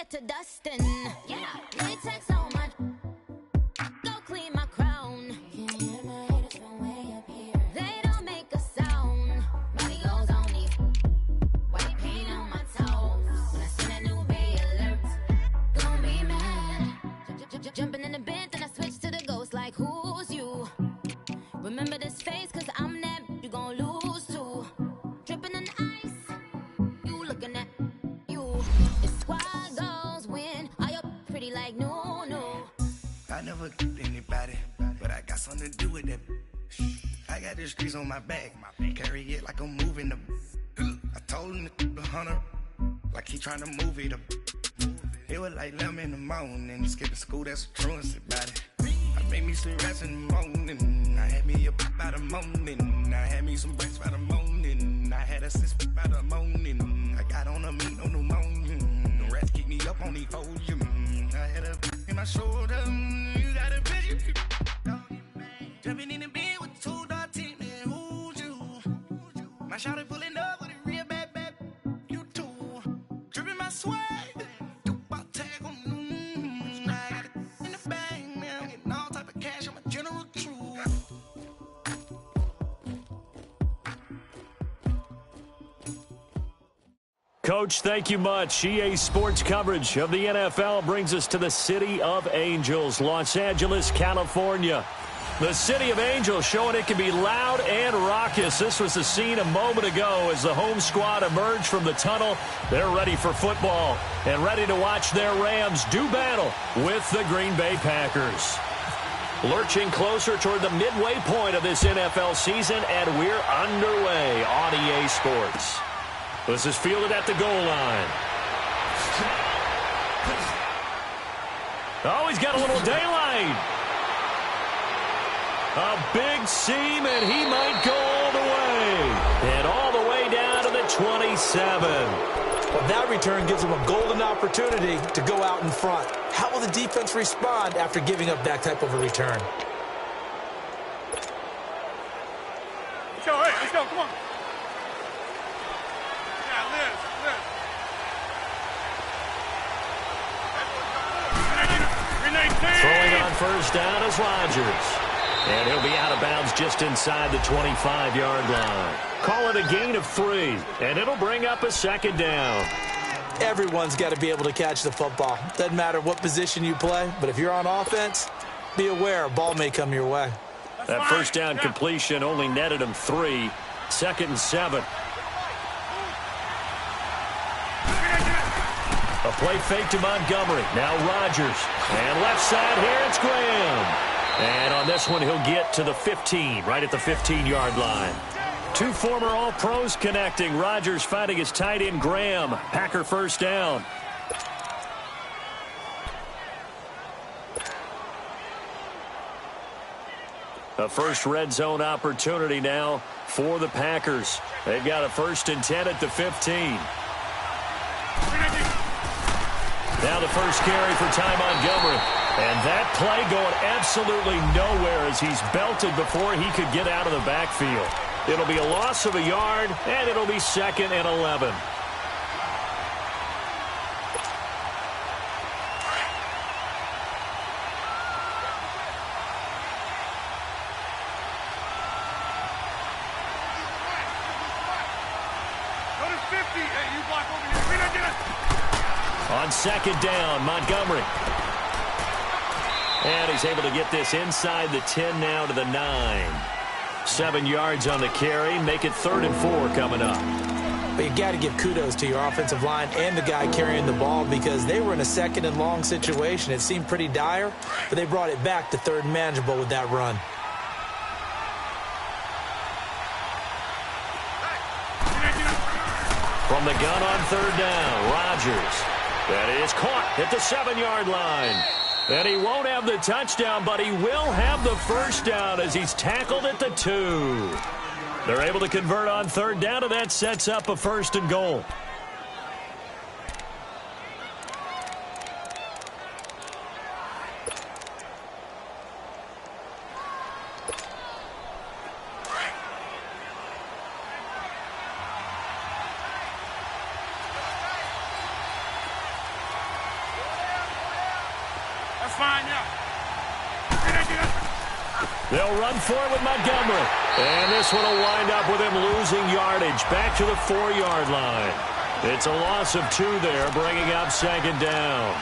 get to dustin'. Yeah, latex on my. Go clean my crown. Can you hear my haters from way up here? They don't make a sound. Body goes on me. White paint on my toes. When I see that new bay alert, don't be mad. Jumping in the bed, then I switch to the ghost like who's you? Remember this face, cause I'm that you gon' lose to. Dripping in ice, you looking at you. It's squad goals win. Are you pretty like no? I never killed anybody, but I got something to do with that. I got the streets on my back, carry it like I'm moving them. I told him to 100, like he trying to move it up. It was like 11 in the morning, skipping school, that's a truancy about it. I made me some rest in the morning, I had me a pop by the morning, I had me some breaks by the morning, I had a six by the morning, I got on a meat on the morning, the rats keep me up on the podium, I had a in my shoulder, you got a vision, jumping in the bed with two dark teeth, man, who's you? My shawty pulling up with a real bad, you too, dripping my swag. Coach, thank you much. EA Sports coverage of the NFL brings us to the City of Angels, Los Angeles, California. The City of Angels showing it can be loud and raucous. This was the scene a moment ago as the home squad emerged from the tunnel. They're ready for football and ready to watch their Rams do battle with the Green Bay Packers. Lurching closer toward the midway point of this NFL season, and we're underway on EA Sports. This is fielded at the goal line. Oh, he's got a little daylight. A big seam, and he might go all the way. And all the way down to the 27. Well, that return gives him a golden opportunity to go out in front. How will the defense respond after giving up that type of a return? Let's go, hey, let's go, come on. Throwing on first down is Rodgers. And he'll be out of bounds just inside the 25-yard line. Call it a gain of 3, and it'll bring up a second down. Everyone's got to be able to catch the football. Doesn't matter what position you play, but if you're on offense, be aware a ball may come your way. That first down completion only netted him 3. 2nd and 7. A play fake to Montgomery. Now Rodgers. And left side here, it's Graham. And on this one, he'll get to the 15, right at the 15-yard line. Two former All-Pros connecting. Rodgers finding his tight end, Graham. Packer first down. A first red zone opportunity now for the Packers. They've got a 1st and 10 at the 15. Now the first carry for Ty Montgomery. And that play going absolutely nowhere as he's belted before he could get out of the backfield. It'll be a loss of a yard, and it'll be 2nd and 11. On 2nd down, Montgomery. And he's able to get this inside the 10 now to the 9. 7 yards on the carry. Make it 3rd and 4 coming up. But you got to give kudos to your offensive line and the guy carrying the ball because they were in a 2nd and long situation. It seemed pretty dire, but they brought it back to 3rd and manageable with that run. From the gun on 3rd down, Rodgers. That is caught at the 7-yard line. And he won't have the touchdown, but he will have the first down as he's tackled at the 2. They're able to convert on 3rd down, and that sets up a 1st and goal. fine now. They'll run for it with Montgomery. And this one will wind up with him losing yardage back to the 4-yard line. It's a loss of 2 there, bringing up second down.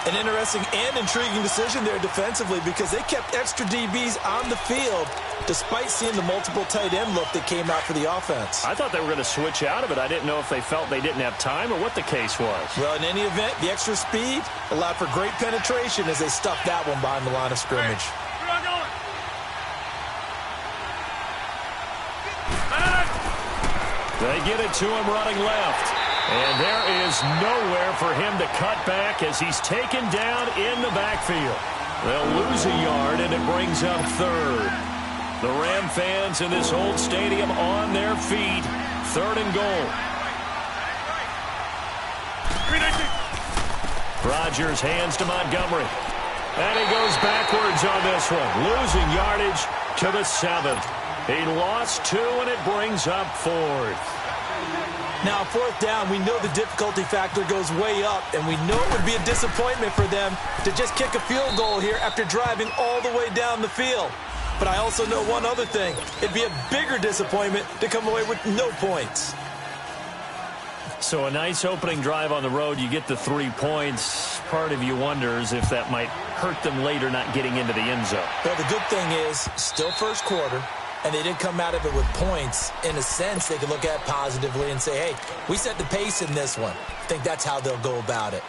An interesting and intriguing decision there defensively because they kept extra DBs on the field despite seeing the multiple tight end look that came out for the offense. I thought they were going to switch out of it. I didn't know if they felt they didn't have time or what the case was. Well, in any event, the extra speed allowed for great penetration as they stuffed that one behind the line of scrimmage. They get it to him running left. And there is nowhere for him to cut back as he's taken down in the backfield. They'll lose a yard, and it brings up third. The Ram fans in this old stadium on their feet. 3rd and goal. Rodgers hands to Montgomery. And he goes backwards on this one, losing yardage to the 7th. He lost 2, and it brings up 4th. Now, 4th down, we know the difficulty factor goes way up, and we know it would be a disappointment for them to just kick a field goal here after driving all the way down the field. But I also know one other thing. It'd be a bigger disappointment to come away with no points. So a nice opening drive on the road. You get the 3 points. Part of you wonders if that might hurt them later not getting into the end zone. Well, the good thing is, still first quarter, and they didn't come out of it with points. In a sense, they could look at it positively and say, hey, we set the pace in this one. I think that's how they'll go about it.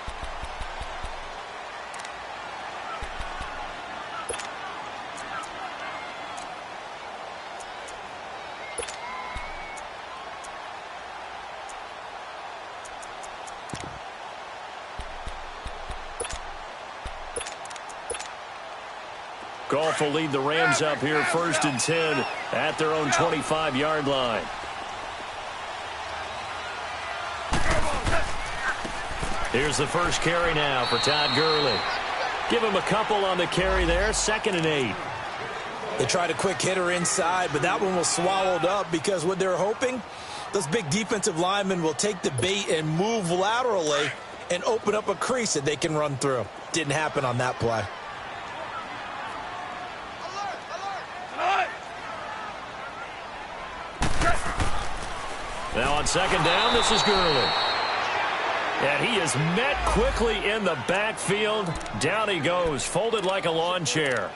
Goff will lead the Rams up here 1st and 10 at their own 25-yard line. Here's the first carry now for Todd Gurley. Give him a couple on the carry there, 2nd and 8. They tried a quick hitter inside, but that one was swallowed up because what they're hoping, those big defensive linemen will take the bait and move laterally and open up a crease that they can run through. Didn't happen on that play. Now on 2nd down, this is Gurley. And he is met quickly in the backfield. Down he goes, folded like a lawn chair.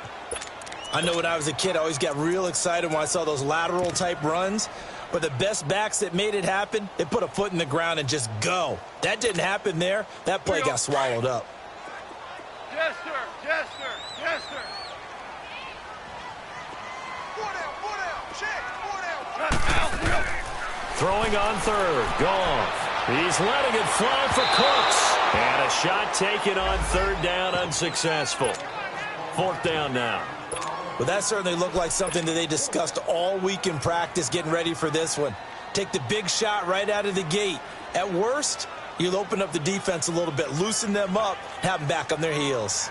I know when I was a kid, I always got real excited when I saw those lateral type runs. But the best backs that made it happen, they put a foot in the ground and just go. That didn't happen there. That play got swallowed up. Yes, sir. Yes, sir. Yes, sir. 4 down. Check. 4 down. Throwing on 3rd, Goff. He's letting it fly for Cooks. And a shot taken on 3rd down, unsuccessful. 4th down now. Well, that certainly looked like something that they discussed all week in practice getting ready for this one. Take the big shot right out of the gate. At worst, you'll open up the defense a little bit, loosen them up, have them back on their heels.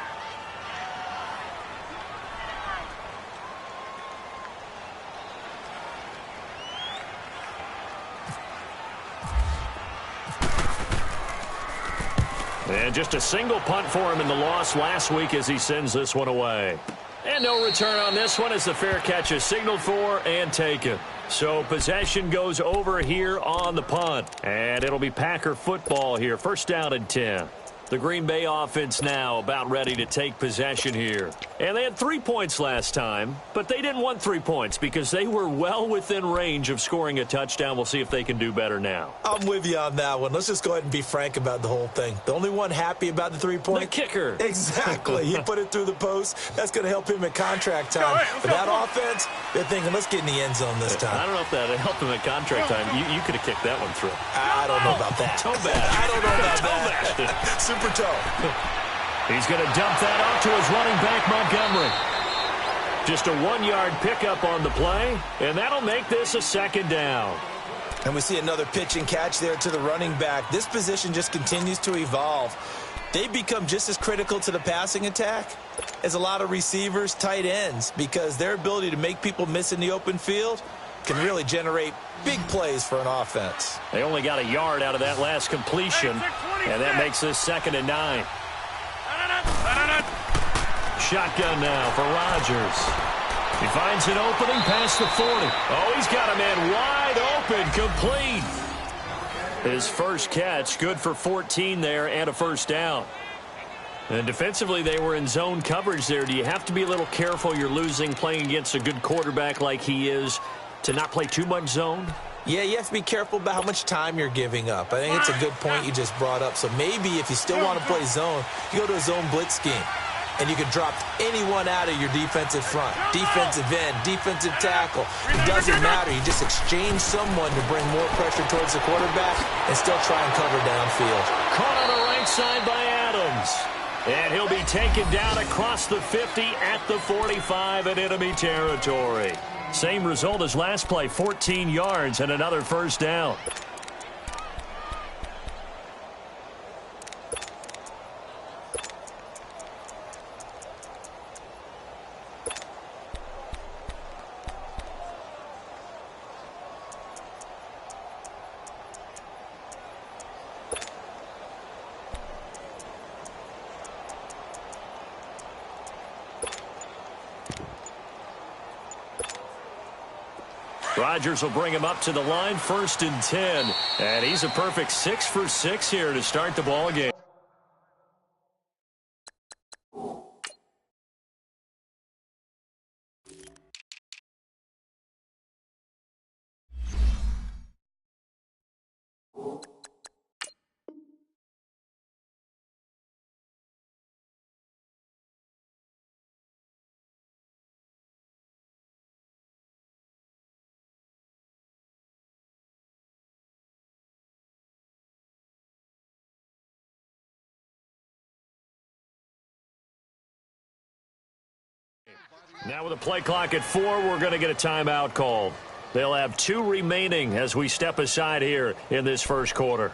And just a single punt for him in the loss last week as he sends this one away. And no return on this one as the fair catch is signaled for and taken. So possession goes over here on the punt. And it'll be Packer football here. 1st down and 10. The Green Bay offense now about ready to take possession here. And they had 3 points last time, but they didn't want 3 points because they were well within range of scoring a touchdown. We'll see if they can do better now. I'm with you on that one. Let's just go ahead and be frank about the whole thing. The only one happy about the 3-point? The kicker. Exactly. He put it through the post. That's going to help him at contract time. But that offense, they're thinking, let's get in the end zone this time. I don't know if that helped him at contract time. You could have kicked that one through. I don't know about that. Toe bash. I don't know about Toe that. bash. Super toe. He's going to dump that off to his running back, Montgomery. Just a 1-yard pickup on the play, and that'll make this a 2nd down. And we see another pitch and catch there to the running back. This position just continues to evolve. They become just as critical to the passing attack as a lot of receivers, tight ends, because their ability to make people miss in the open field can really generate big plays for an offense. They only got a yard out of that last completion, and that makes this 2nd and 9. shotgun now for Rodgers. He finds an opening past the 40. Oh, he's got a man wide open, complete. His first catch, good for 14 there and a first down. And defensively, they were in zone coverage there. Do you have to be a little careful? You're losing playing against a good quarterback like he is to not play too much zone? Yeah, you have to be careful about how much time you're giving up. I think it's a good point you just brought up. So maybe if you still want to play zone, you go to a zone blitz scheme. And you can drop anyone out of your defensive front, defensive end, defensive tackle. It doesn't matter. You just exchange someone to bring more pressure towards the quarterback and still try and cover downfield. Caught on the right side by Adams. And he'll be taken down across the 50 at the 45 in enemy territory. Same result as last play, 14 yards and another first down. Rodgers will bring him up to the line, 1st and 10. And he's a perfect 6 for 6 here to start the ball game. Now with a play clock at 4, we're going to get a timeout called. They'll have 2 remaining as we step aside here in this first quarter.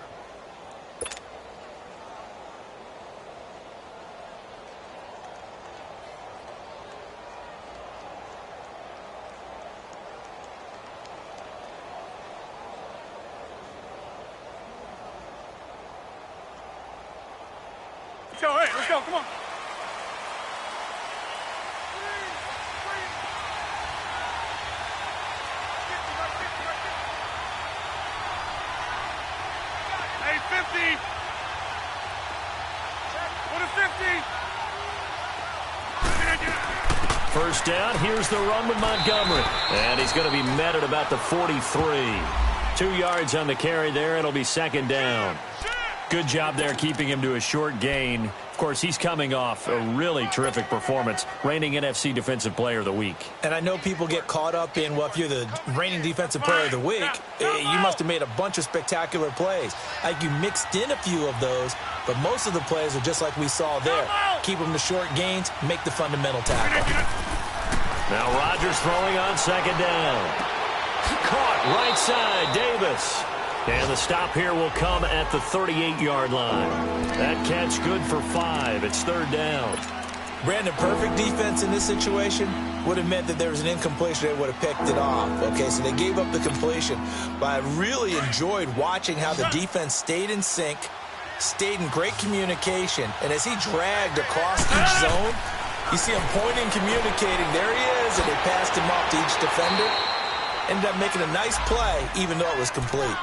Let's go, hey, let's go, come on. Hey, 50. What a 50. First down, here's the run with Montgomery. And he's going to be met at about the 43. 2 yards on the carry there, and it'll be 2nd down. Good job there keeping him to a short gain. Of course, he's coming off a really terrific performance, reigning NFC Defensive Player of the Week. And I know people get caught up in, well, if you're the reigning Defensive Player of the Week, you must have made a bunch of spectacular plays. Like you mixed in a few of those, but most of the plays are just like we saw there. Keep them to short gains, make the fundamental tackle. Now Rodgers throwing on 2nd down. Caught right side, Davis. And the stop here will come at the 38-yard line. That catch good for 5. It's 3rd down. Brandon, perfect defense in this situation would have meant that there was an incompletion. They would have picked it off. Okay, so they gave up the completion. But I really enjoyed watching how the defense stayed in sync, stayed in great communication. And as he dragged across each zone, you see him pointing, communicating. There he is, and they passed him off to each defender. Ended up making a nice play, even though it was complete.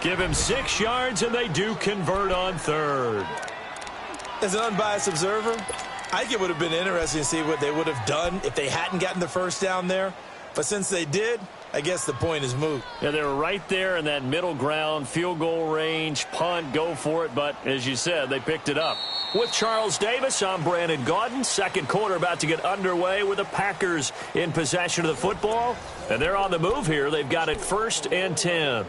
Give him 6 yards, and they do convert on 3rd. As an unbiased observer, I think it would have been interesting to see what they would have done if they hadn't gotten the first down there. But since they did, I guess the point is moot. Yeah, they were right there in that middle ground, field goal range, punt, go for it. But as you said, they picked it up. With Charles Davis, I'm Brandon Gaudin. Second quarter about to get underway with the Packers in possession of the football. And they're on the move here. They've got it 1st and 10.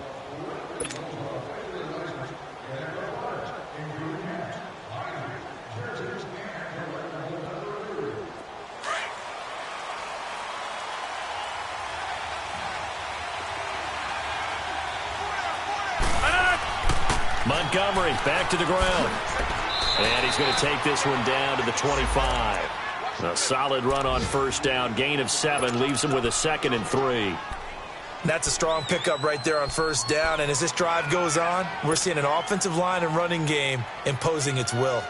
Montgomery back to the ground. And he's going to take this one down to the 25. A solid run on 1st down. Gain of 7 leaves him with a 2nd and 3. That's a strong pickup right there on 1st down. And as this drive goes on, we're seeing an offensive line and running game imposing its will.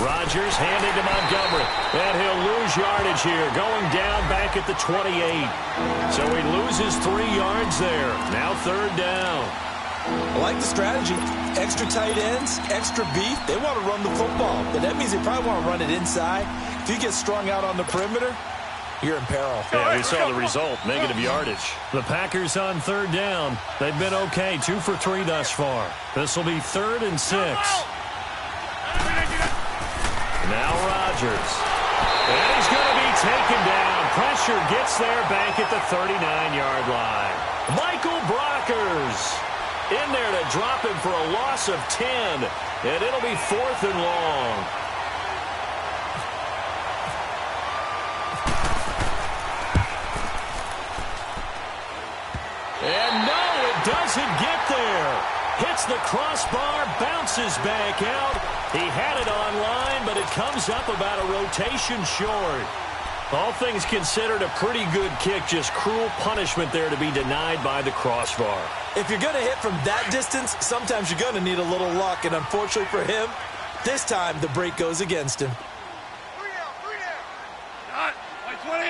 Rodgers handing to Montgomery. And he'll lose yardage here, going down back at the 28. So he loses 3 yards there. Now 3rd down. I like the strategy. Extra tight ends, extra beef. They want to run the football, but that means they probably want to run it inside. If you get strung out on the perimeter, you're in peril. Yeah, we saw the result, negative yardage. The Packers on 3rd down. They've been okay, 2 for 3 thus far. This will be 3rd and 6. Now Rodgers. And he's going to be taken down. Pressure gets there back at the 39-yard line. Michael Brockers in there to drop him for a loss of 10. And it'll be 4th and long. And no, it doesn't get there. Hits the crossbar, bounces back out. He had it online, but it comes up about a rotation short. All things considered, a pretty good kick. Just cruel punishment there to be denied by the crossbar. If you're going to hit from that distance, sometimes you're going to need a little luck. And unfortunately for him, this time the break goes against him. 3 down. Cut. 20.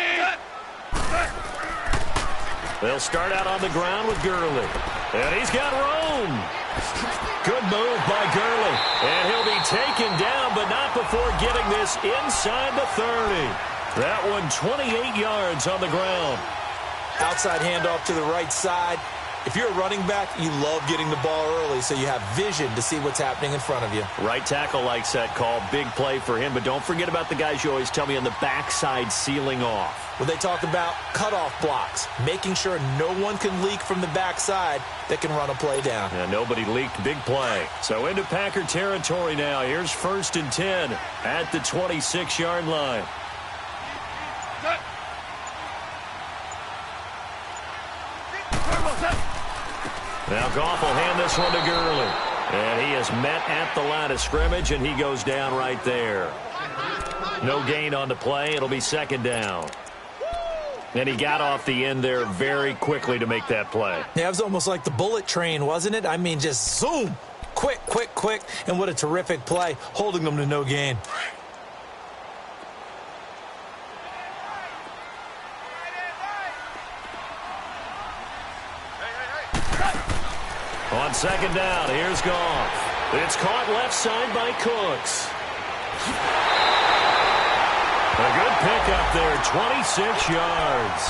They'll start out on the ground with Gurley. And he's got Rome. Good move by Gurley. And he'll be taken down, but not before getting this inside the 30. That one 28 yards on the ground. Outside handoff to the right side. If you're a running back, you love getting the ball early so you have vision to see what's happening in front of you. Right tackle likes that call. Big play for him, but don't forget about the guys you always tell me on the backside sealing off. Well, they talk about cutoff blocks, making sure no one can leak from the backside that can run a play down. Yeah, nobody leaked. Big play. So into Packer territory now. Here's 1st and 10 at the 26-yard line. Now Goff will hand this one to Gurley. And he is met at the line of scrimmage, and he goes down right there. No gain on the play. It'll be 2nd down. And he got off the end there very quickly to make that play. Yeah, it was almost like the bullet train, wasn't it? I mean, just zoom. Quick, quick, quick. And what a terrific play, holding them to no gain. On 2nd down, here's Goff. It's caught left side by Cooks. A good pickup there, 26 yards.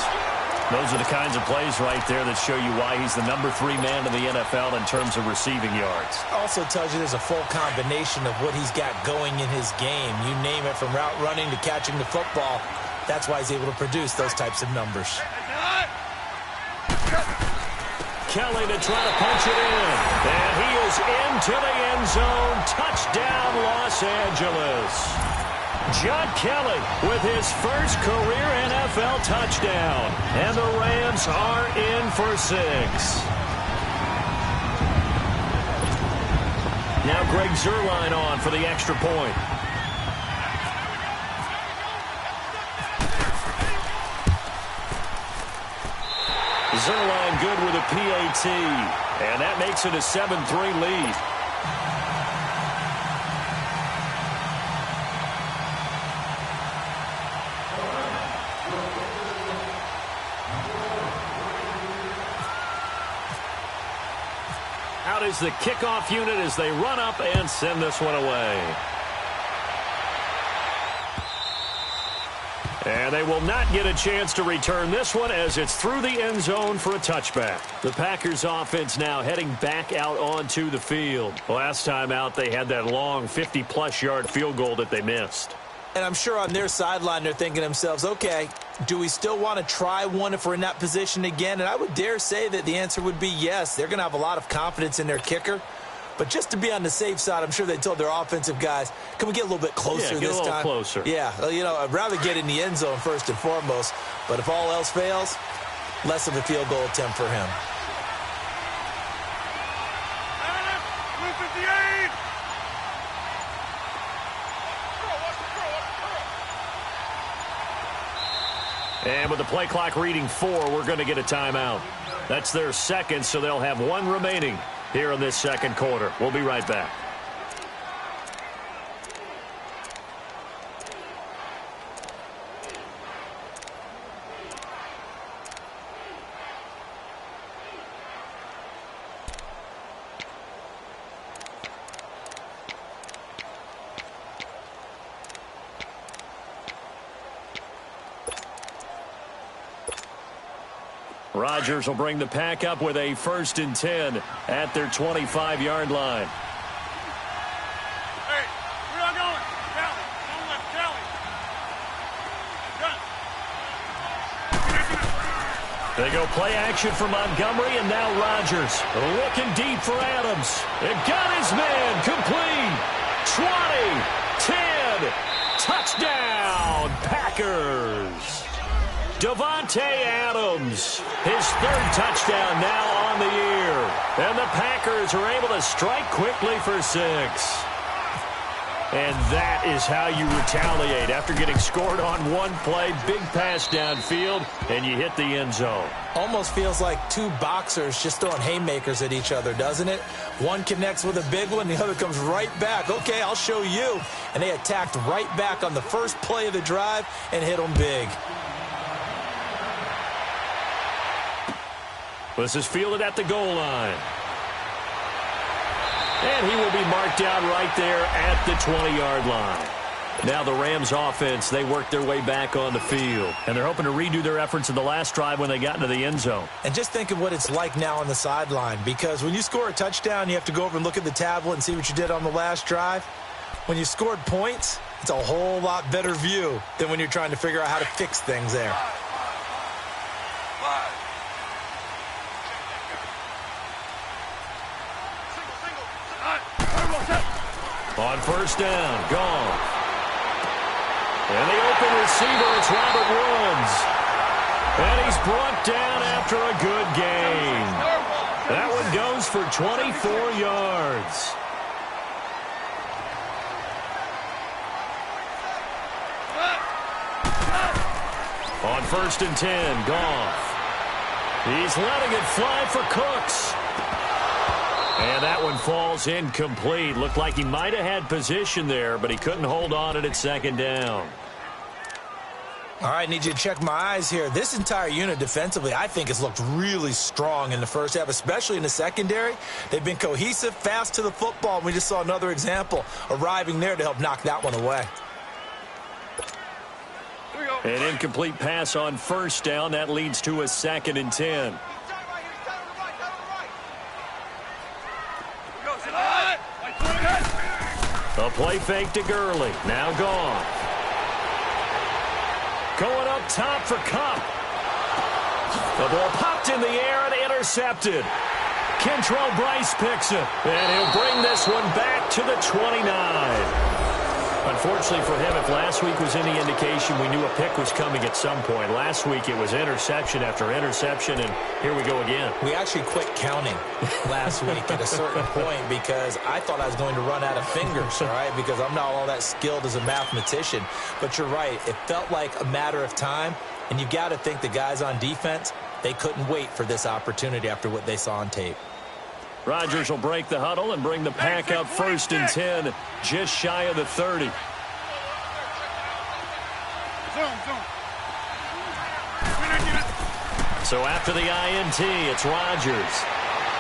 Those are the kinds of plays right there that show you why he's the number 3 man in the NFL in terms of receiving yards. Also tells you there's a full combination of what he's got going in his game. You name it, from route running to catching the football. That's why he's able to produce those types of numbers. Kelly to try to punch it in. And he is into the end zone. Touchdown, Los Angeles. John Kelly with his first career NFL touchdown. And the Rams are in for 6. Now Greg Zuerlein on for the extra point. Zuerlein good with a PAT. And that makes it a 7-3 lead. Out is the kickoff unit as they run up and send this one away. And they will not get a chance to return this one as it's through the end zone for a touchback. The Packers offense now heading back out onto the field. Last time out, they had that long 50-plus yard field goal that they missed. And I'm sure on their sideline they're thinking to themselves, okay, do we still want to try one if we're in that position again? And I would dare say that the answer would be yes. They're going to have a lot of confidence in their kicker. But just to be on the safe side, I'm sure they told their offensive guys, can we get a little bit closer this time? Get a little closer. Yeah, you know, I'd rather get in the end zone first and foremost. But if all else fails, less of a field goal attempt for him. And with the play clock reading 4, we're going to get a timeout. That's their second, so they'll have 1 remaining here in this second quarter. We'll be right back. Rodgers will bring the pack up with a 1st and 10 at their 25-yard line. Hey, we're not going. Cali, don't left, Cali. They go play action for Montgomery, and now Rodgers looking deep for Adams. It got his man complete. 20, 10, touchdown, Packers. Davante Adams, his 3rd touchdown now on the year. And the Packers are able to strike quickly for 6. And that is how you retaliate after getting scored on one play. Big pass downfield, and you hit the end zone. Almost feels like two boxers just throwing haymakers at each other, doesn't it? One connects with a big one, the other comes right back. Okay, I'll show you. And they attacked right back on the first play of the drive and hit them big. This is fielded at the goal line. And he will be marked down right there at the 20-yard line. Now the Rams offense, they work their way back on the field. And they're hoping to redo their efforts in the last drive when they got into the end zone. And just think of what it's like now on the sideline. Because when you score a touchdown, you have to go over and look at the tablet and see what you did on the last drive. When you scored points, it's a whole lot better view than when you're trying to figure out how to fix things there. On 1st down, Goff. And the open receiver, it's Robert Woods. And he's brought down after a good gain. That one goes for 24 yards. On 1st and 10, Goff. He's letting it fly for Cooks. And that one falls incomplete. Looked like he might have had position there, but he couldn't hold on at 2nd down. All right, need you to check my eyes here. This entire unit defensively, I think, has looked really strong in the first half, especially in the secondary. They've been cohesive, fast to the football, and we just saw another example arriving there to help knock that one away. An incomplete pass on 1st down. That leads to a 2nd and 10. A play fake to Gurley. Now Goff. Going up top for Kupp. The ball popped in the air and intercepted. Kentrell Bryce picks it. And he'll bring this one back to the 29. Unfortunately for him, if last week was any indication, we knew a pick was coming at some point. Last week it was interception after interception, and here we go again. We actually quit counting last week at a certain point because I thought I was going to run out of fingers, all right, because I'm not all that skilled as a mathematician. But you're right. It felt like a matter of time, and you got to think the guys on defense, they couldn't wait for this opportunity after what they saw on tape. Rodgers will break the huddle and bring the pack up 1st and 10, just shy of the 30. So after the INT, it's Rodgers.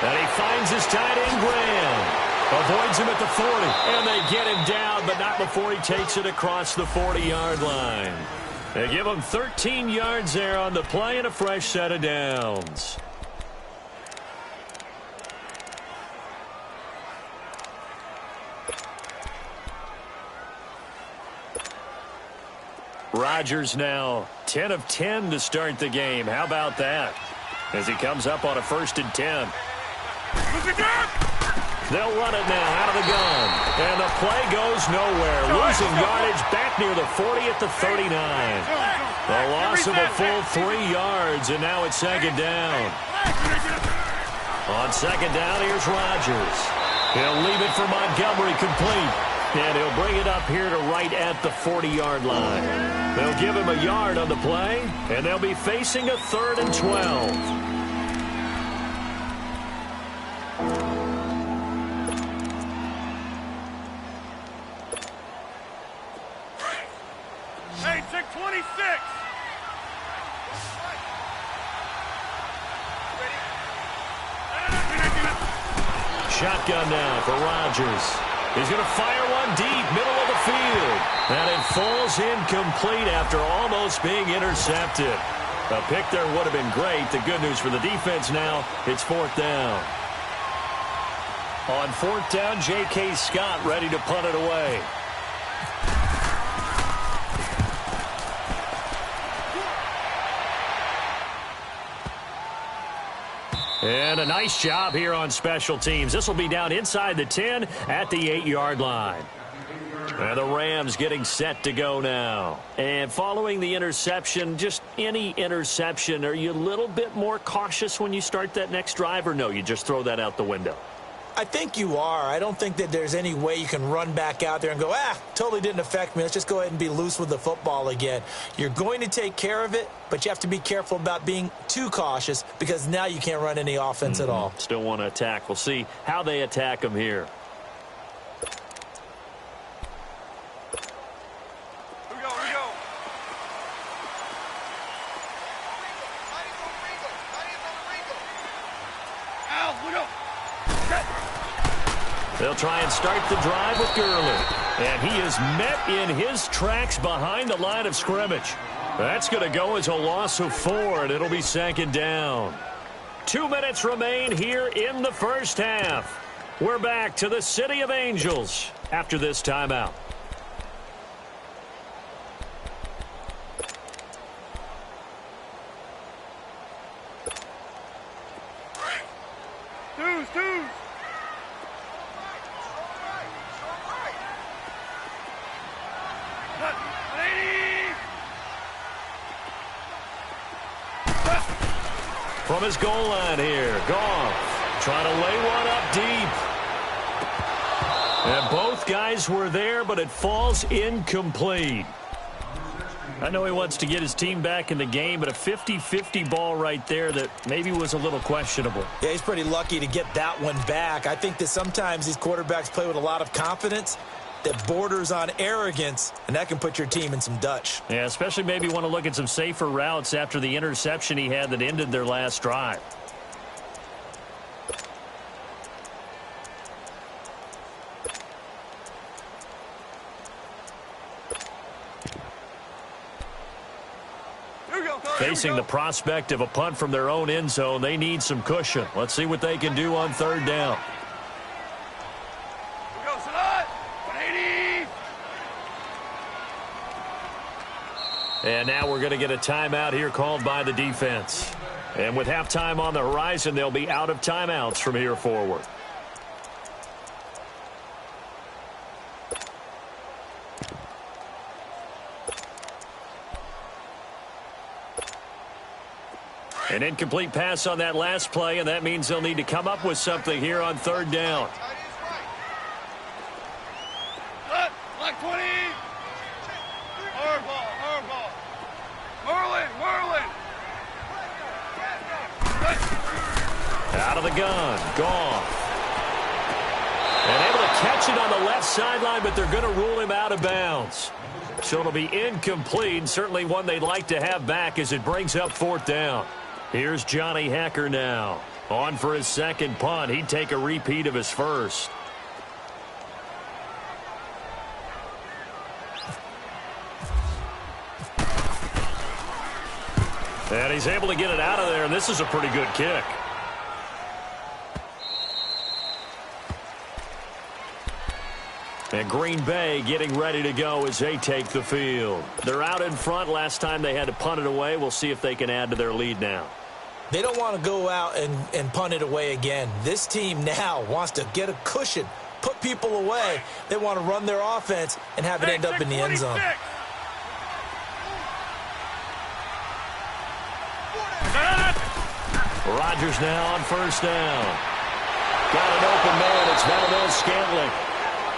And he finds his tight end, Graham. Avoids him at the 40. And they get him down, but not before he takes it across the 40-yard line. They give him 13 yards there on the play and a fresh set of downs. Rodgers now 10 of 10 to start the game. How about that? As he comes up on a 1st and 10. They'll run it now out of the gun. And the play goes nowhere. Losing yardage back near the 40 at the 39. The loss of a full 3 yards, and now it's 2nd down. On 2nd down, here's Rodgers. He'll leave it for Montgomery complete. And he'll bring it up here to right at the 40-yard line. They'll give him a yard on the play, and they'll be facing a 3rd and 12. Hey, check 26. Shotgun now for Rodgers. He's going to fire one deep, middle of the field. And it falls incomplete after almost being intercepted. A pick there would have been great. The good news for the defense now, it's 4th down. On 4th down, J.K. Scott ready to punt it away. And a nice job here on special teams. This will be down inside the 10 at the 8-yard line. And the Rams getting set to go now. And following the interception, just any interception, are you a little bit more cautious when you start that next drive, or no, you just throw that out the window? I think you are. I don't think that there's any way you can run back out there and go, totally didn't affect me. Let's just go ahead and be loose with the football again. You're going to take care of it, but you have to be careful about being too cautious because now you can't run any offense at all. Still want to attack. We'll see how they attack them here. Here we go. Al, look up. They'll try and start the drive with Gurley. And he is met in his tracks behind the line of scrimmage. That's going to go as a loss of 4, and it'll be 2nd down. 2 minutes remain here in the first half. We're back to the City of Angels after this timeout. Twos. From his goal line here, Goff trying to lay one up deep. And both guys were there, but it falls incomplete. I know he wants to get his team back in the game, but a 50-50 ball right there that maybe was a little questionable. Yeah, he's pretty lucky to get that one back. I think that sometimes these quarterbacks play with a lot of confidence that borders on arrogance, and that can put your team in some Dutch. Yeah, especially maybe want to look at some safer routes after the interception he had that ended their last drive. Facing the prospect of a punt from their own end zone, they need some cushion. Let's see what they can do on 3rd down. And now we're going to get a timeout here called by the defense. And with halftime on the horizon, they'll be out of timeouts from here forward. An incomplete pass on that last play, and that means they'll need to come up with something here on 3rd down. Black 20. Hard ball. Merlin. Out of the gun. Gone. And able to catch it on the left sideline, but they're going to rule him out of bounds. So it'll be incomplete, certainly one they'd like to have back as it brings up 4th down. Here's Johnny Hacker now. On for his 2nd punt. He'd take a repeat of his first. And he's able to get it out of there, and this is a pretty good kick. And Green Bay getting ready to go as they take the field. They're out in front. Last time they had to punt it away. We'll see if they can add to their lead now. They don't want to go out and punt it away again. This team now wants to get a cushion, put people away. They want to run their offense and have it end up in the end zone. Rodgers now on 1st down. Got an open man. It's Valdez Scantling.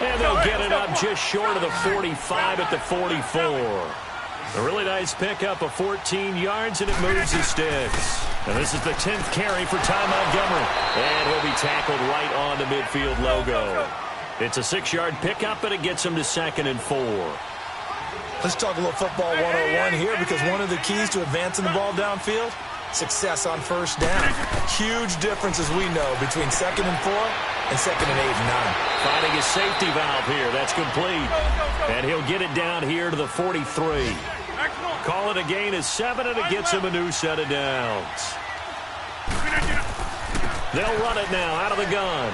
And they'll get it up just short of the 45 at the 44. A really nice pickup of 14 yards, and it moves the sticks. And this is the 10th carry for Ty Montgomery. And he'll be tackled right on the midfield logo. It's a 6-yard pickup, and it gets him to 2nd and 4. Let's talk a little football 101 here, because one of the keys to advancing the ball downfield, success on 1st down. Huge difference, as we know, between 2nd and 4 and 2nd and 8 and 9. Finding his safety valve here. That's complete. And he'll get it down here to the 43. Call it a gain of 7, and it gets him a new set of downs. They'll run it now out of the gun.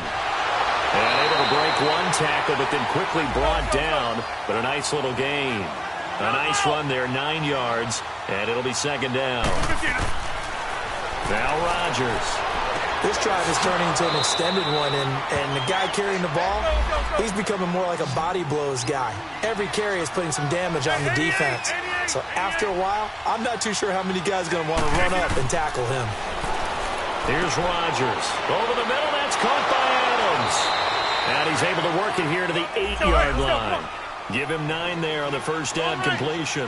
And able to break one tackle, but then quickly brought down. But a nice little gain. A nice run there, 9 yards, and it'll be second down. Now Rodgers. This drive is turning into an extended one, and the guy carrying the ball, he's becoming more like a body blows guy. Every carry is putting some damage on the defense. So after a while, I'm not too sure how many guys are going to want to run up and tackle him. Here's Rodgers. Over the middle, that's caught by Adams. And he's able to work it here to the 8-yard line. Give him 9 there on the first down completion.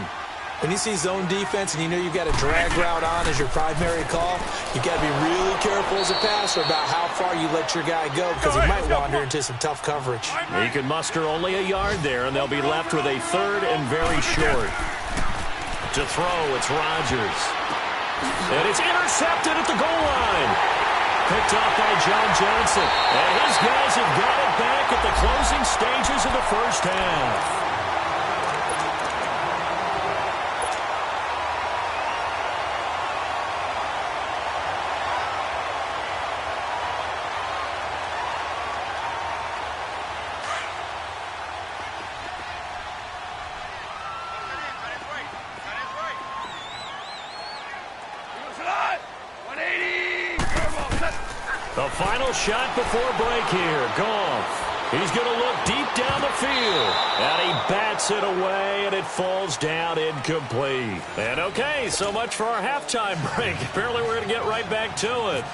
When you see zone defense and you know you've got a drag route on as your primary call, you've got to be really careful as a passer about how far you let your guy go because he might wander into some tough coverage. He can muster only a yard there, and they'll be left with a third and very short. To throw, it's Rodgers. And it's intercepted at the goal line. Picked off by John Johnson. And his guys have got it back at the closing stages of the first half. The final shot before break here. Goff. He's going to look deep down the field. And he bats it away, and it falls down incomplete. And okay, so much for our halftime break. Apparently we're going to get right back to it.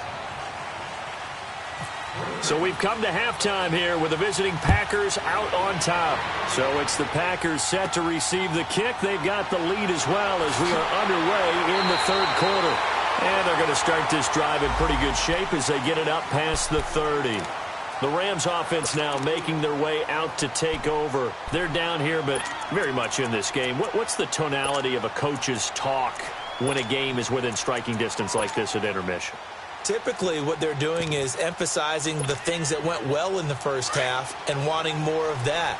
So we've come to halftime here with the visiting Packers out on top. So it's the Packers set to receive the kick. They've got the lead as well as we are underway in the third quarter. And they're going to start this drive in pretty good shape as they get it up past the 30. The Rams offense now making their way out to take over. They're down here, but very much in this game. What's the tonality of a coach's talk when a game is within striking distance like this at intermission? Typically, what they're doing is emphasizing the things that went well in the first half and wanting more of that.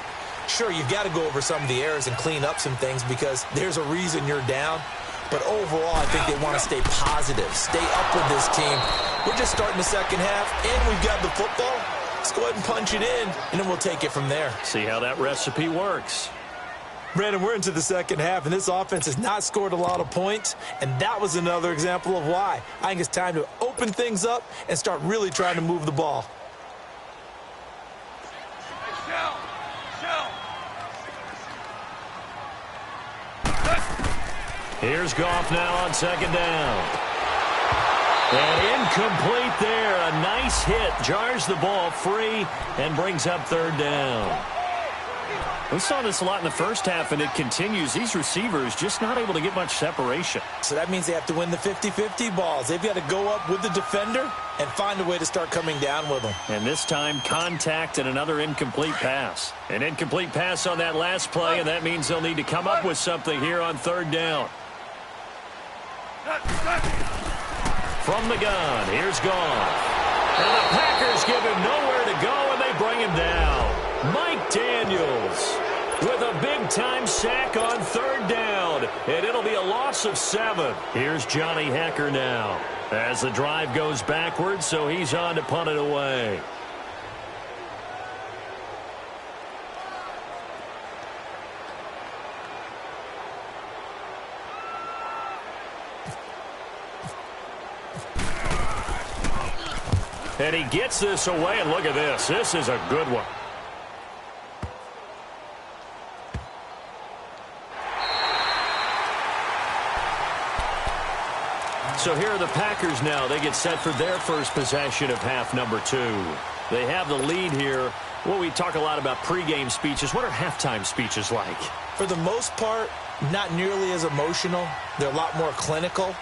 Sure, you've got to go over some of the errors and clean up some things because there's a reason you're down. But overall, I think they want to stay positive, stay up with this team. We're just starting the second half, and we've got the football. Let's go ahead and punch it in, and then we'll take it from there. See how that recipe works. Brandon, we're into the second half, and this offense has not scored a lot of points, and that was another example of why. I think it's time to open things up and start really trying to move the ball. Here's Goff now on second down. And incomplete there. A nice hit. Jars the ball free and brings up third down. We saw this a lot in the first half, and it continues. These receivers just not able to get much separation. So that means they have to win the 50-50 balls. They've got to go up with the defender and find a way to start coming down with them. And this time, contact and another incomplete pass. An incomplete pass on that last play, and that means they'll need to come up with something here on third down. From the gun, here's Goff. And the Packers give him nowhere to go, and they bring him down. Mike Daniels with a big-time sack on third down, and it'll be a loss of 7. Here's Johnny Hecker now as the drive goes backwards, so he's on to punt it away. And he gets this away, and look at this. This is a good one. So here are the Packers now. They get set for their first possession of half number 2. They have the lead here. Well, we talk a lot about pregame speeches. What are halftime speeches like? For the most part, not nearly as emotional. They're a lot more clinical.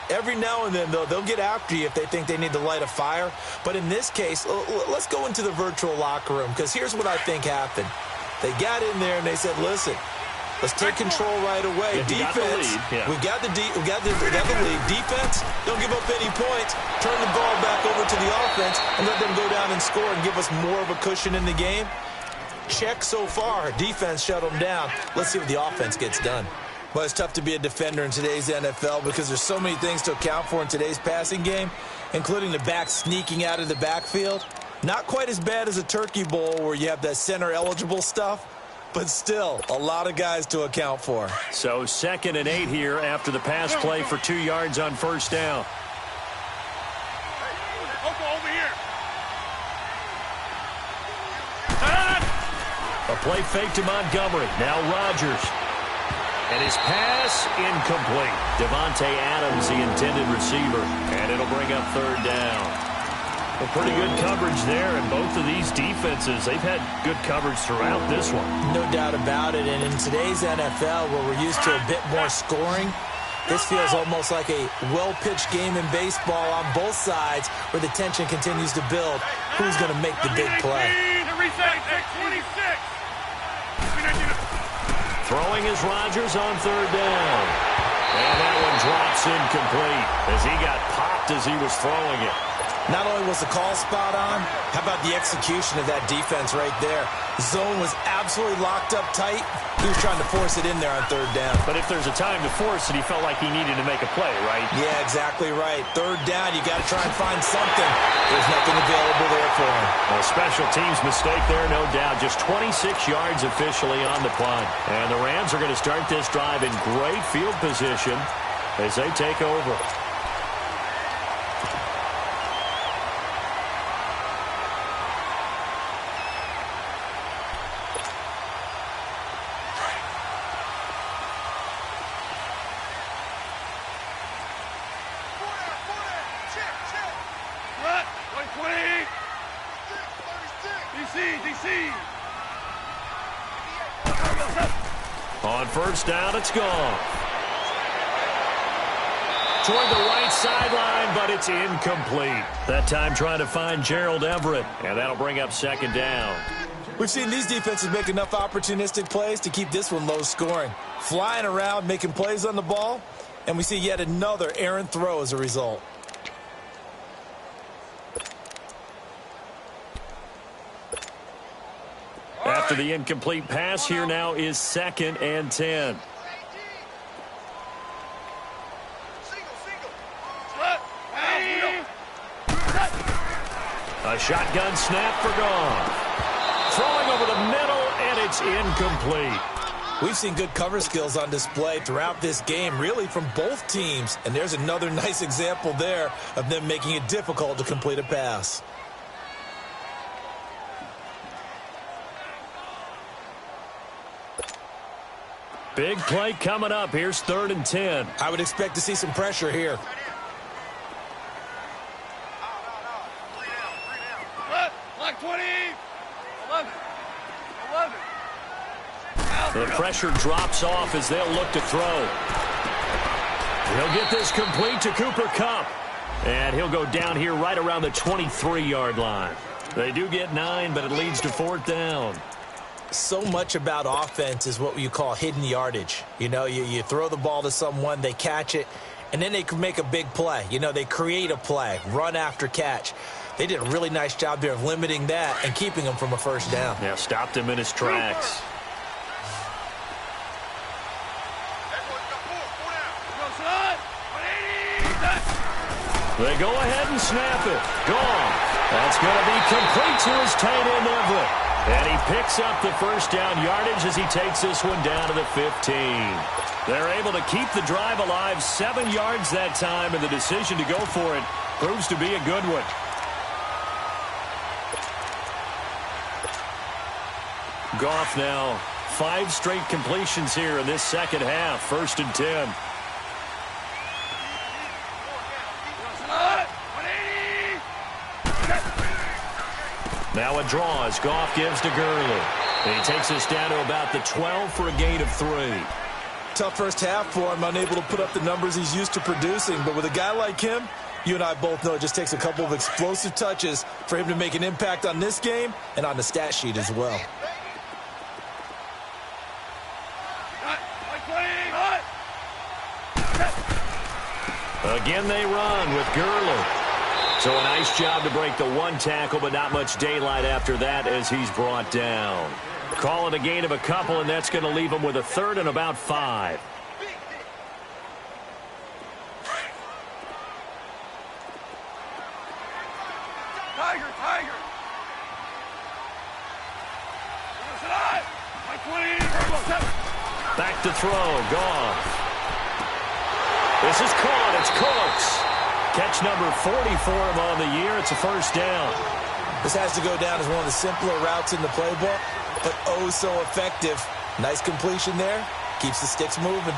Every now and then, though, they'll get after you if they think they need to light a fire. But in this case, let's go into the virtual locker room, because here's what I think happened. They got in there and they said, listen, let's take control right away. Defense, we got the lead. Defense, don't give up any points. Turn the ball back over to the offense and let them go down and score and give us more of a cushion in the game. Check so far. Defense shut them down. Let's see what the offense gets done. Well, it's tough to be a defender in today's NFL because there's so many things to account for in today's passing game, including the back sneaking out of the backfield. Not quite as bad as a turkey bowl where you have that center-eligible stuff, but still a lot of guys to account for. So 2nd and 8 here after the pass play for 2 yards on first down. Over here. A play fake to Montgomery. Now Rodgers. And his pass incomplete. Devontae Adams, the intended receiver. And it'll bring up 3rd down. Well, pretty good coverage there. And both of these defenses, they've had good coverage throughout this one. No doubt about it. And in today's NFL, where we're used to a bit more scoring, this feels almost like a well-pitched game in baseball on both sides where the tension continues to build. Who's going to make the big play? Throwing is Rodgers on 3rd down. And that one drops incomplete as he got popped as he was throwing it. Not only was the call spot on, how about the execution of that defense right there? The zone was absolutely locked up tight. He was trying to force it in there on 3rd down. But if there's a time to force it, he felt like he needed to make a play, right? Yeah, exactly right. 3rd down, you got to try and find something. There's nothing available there for him. A special teams mistake there, no doubt. Just 26 yards officially on the punt. And the Rams are going to start this drive in great field position as they take over. On first down, it's gone. Toward the right sideline, but it's incomplete. That time trying to find Gerald Everett, and that'll bring up 2nd down. We've seen these defenses make enough opportunistic plays to keep this one low scoring. Flying around, making plays on the ball, and we see yet another errant throw as a result. After the incomplete pass, here now is 2nd and 10. A shotgun snap for Goff. Throwing over the middle, and it's incomplete. We've seen good cover skills on display throughout this game, really from both teams. And there's another nice example there of them making it difficult to complete a pass. Big play coming up. Here's 3rd and 10. I would expect to see some pressure here. Like 20. 11. The pressure drops off as they'll look to throw. He'll get this complete to Cooper Kupp. And he'll go down here right around the 23-yard line. They do get 9, but it leads to 4th down. So much about offense is what you call hidden yardage. You know, you throw the ball to someone, they catch it, and then they can make a big play. You know, they create a play, run after catch. They did a really nice job there of limiting that and keeping him from a 1st down. Yeah, stopped him in his tracks. They go ahead and snap it. Gone. That's going to be complete to his tight end, Everett. And he picks up the 1st down yardage as he takes this one down to the 15. They're able to keep the drive alive, 7 yards that time, and the decision to go for it proves to be a good one. Goff now 5 straight completions here in this 2nd half. 1st and 10. Now a draw as Goff gives to Gurley. And he takes us down to about the 12 for a gain of 3. Tough 1st half for him, unable to put up the numbers he's used to producing. But with a guy like him, you and I both know it just takes a couple of explosive touches for him to make an impact on this game and on the stat sheet as well. Again they run with Gurley. So a nice job to break the 1 tackle, but not much daylight after that as he's brought down. Call it a gain of a couple, and that's going to leave him with a 3rd and about 5. Back to throw. Goff. This is caught. It's Cooks. Catch number 40 for him on the year. It's a first down. This has to go down as one of the simpler routes in the playbook, but oh so effective. Nice completion there. Keeps the sticks moving.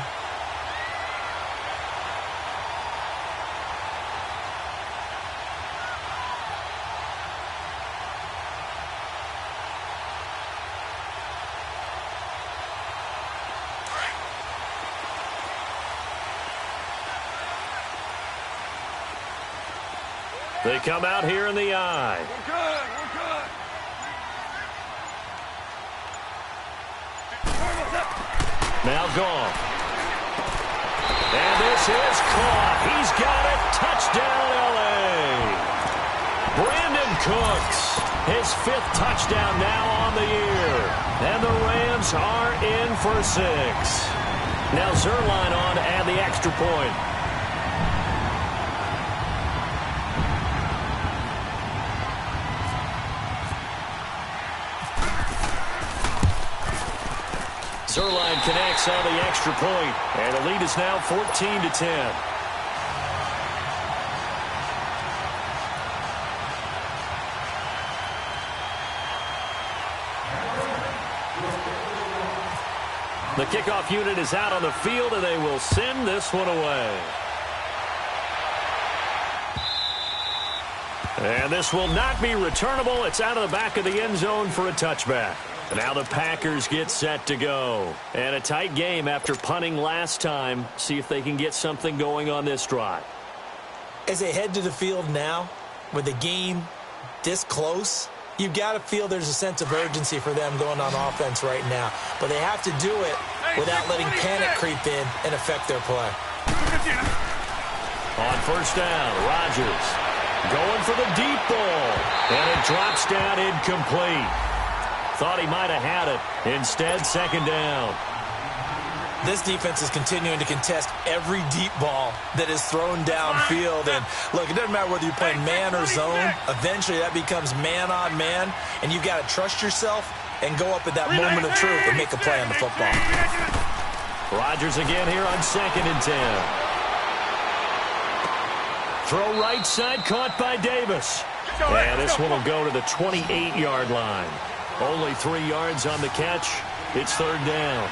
They come out here in the eye. We're good. We're good. Now gone. And this is caught. He's got it. Touchdown, L.A. Brandon Cooks, his 5th touchdown now on the year. And the Rams are in for 6. Now Zerline on to add the extra point. Zerline connects on the extra point, and the lead is now 14-10. The kickoff unit is out on the field, and they will send this one away. And this will not be returnable. It's out of the back of the end zone for a touchback. Now the Packers get set to go. And a tight game after punting last time. See if they can get something going on this drive. As they head to the field now, with the game this close, you've got to feel there's a sense of urgency for them going on offense right now. But they have to do it without letting panic creep in and affect their play. On first down, Rodgers going for the deep ball. And it drops down incomplete. Thought he might have had it. Instead, second down. This defense is continuing to contest every deep ball that is thrown downfield. And, look, it doesn't matter whether you're playing man or zone. Eventually, that becomes man on man. And you've got to trust yourself and go up at that moment of truth and make a play on the football. Rodgers again here on 2nd and 10. Throw right side, caught by Davis. And this one will go to the 28-yard line. Only 3 yards on the catch. It's third down.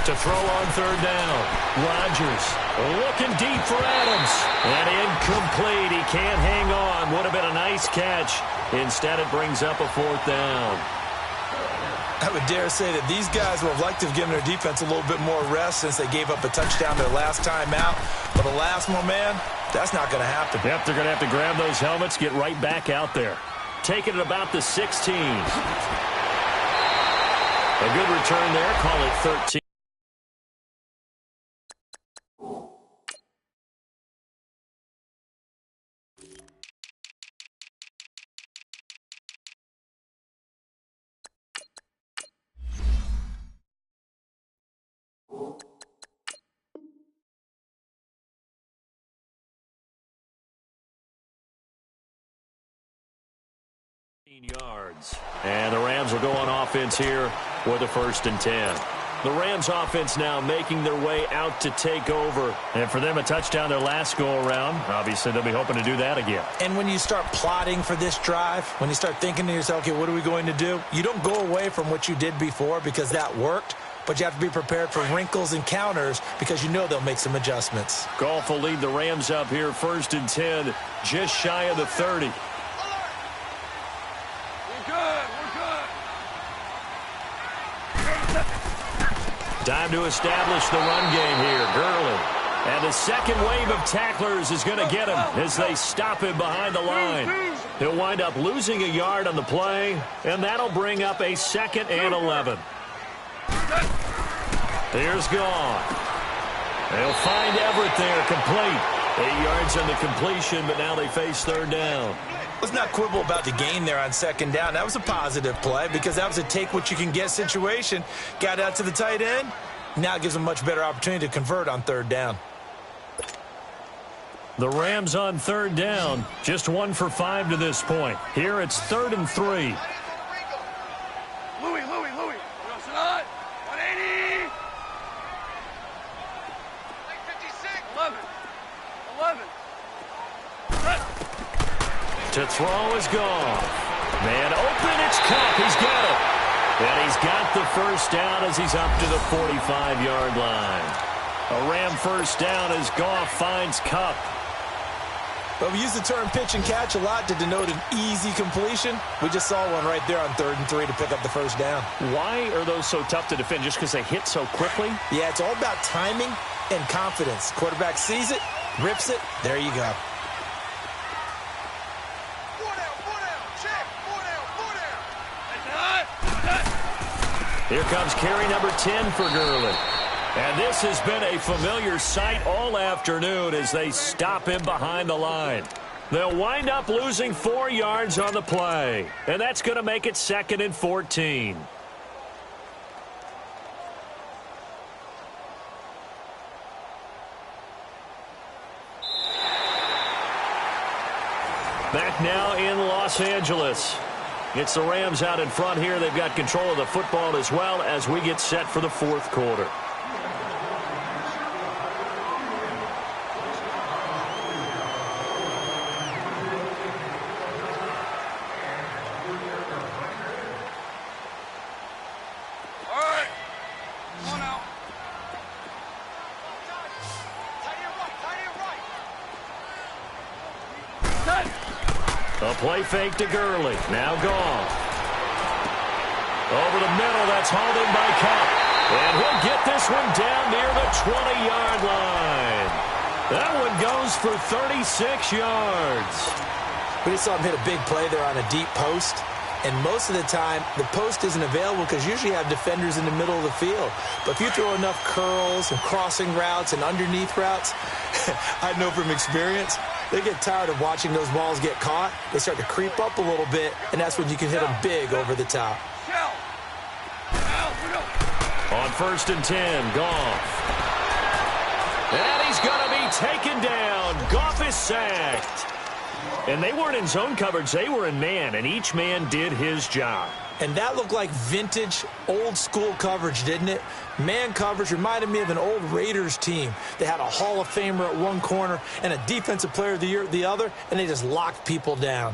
To throw on third down. Rodgers looking deep for Adams. And incomplete. He can't hang on. Would have been a nice catch. Instead, it brings up a 4th down. I would dare say that these guys would have liked to have given their defense a little bit more rest since they gave up a touchdown their last time out. But alas, my man, that's not going to happen. Yep, they're going to have to grab those helmets, get right back out there. Taking it about the 16. A good return there. Call it 13. Yards. And the Rams will go on offense here with a 1st and 10. The Rams offense now making their way out to take over. And for them, a touchdown their last go-around. Obviously, they'll be hoping to do that again. And when you start plotting for this drive, when you start thinking to yourself, okay, what are we going to do? You don't go away from what you did before because that worked. But you have to be prepared for wrinkles and counters because you know they'll make some adjustments. Goff will lead the Rams up here 1st and 10, just shy of the 30. Time to establish the run game here. Gurley. And the second wave of tacklers is going to get him as they stop him behind the line. He'll wind up losing a yard on the play, and that'll bring up a 2nd and 11. Here's Gone. They'll find Everett there, complete. 8 yards on the completion, but now they face third down. Let's not quibble about the gain there on second down. That was a positive play because that was a take-what-you-can-get situation. Got out to the tight end. Now it gives them a much better opportunity to convert on third down. The Rams on third down, just 1 for 5 to this point. Here it's 3rd and 3. To throw is Goff. Man open, it's Cup. He's got it. And he's got the first down as he's up to the 45-yard line. A Ram first down as Goff finds Cup. But we use the term pitch and catch a lot to denote an easy completion. We just saw one right there on 3rd and 3 to pick up the first down. Why are those so tough to defend? Just because they hit so quickly? Yeah, it's all about timing and confidence. Quarterback sees it, rips it, there you go. Here comes carry number 10 for Gurley. And this has been a familiar sight all afternoon as they stop him behind the line. They'll wind up losing 4 yards on the play. And that's going to make it 2nd and 14. Back now in Los Angeles. It's the Rams out in front here. They've got control of the football as well as we get set for the 4th quarter. A play fake to Gurley. Now Goff. Over the middle. That's hauled in by Cup. And he'll get this one down near the 20-yard line. That one goes for 36 yards. We just saw him hit a big play there on a deep post. And most of the time, the post isn't available because usually you have defenders in the middle of the field. But if you throw enough curls and crossing routes and underneath routes, I know from experience, they get tired of watching those balls get caught. They start to creep up a little bit, and that's when you can hit them big over the top. On 1st and 10, Goff. And he's going to be taken down. Goff is sacked. And they weren't in zone coverage. They were in man, and each man did his job. And that looked like vintage, old-school coverage, didn't it? Man coverage reminded me of an old Raiders team. They had a Hall of Famer at one corner and a Defensive Player of the Year at the other, and they just locked people down.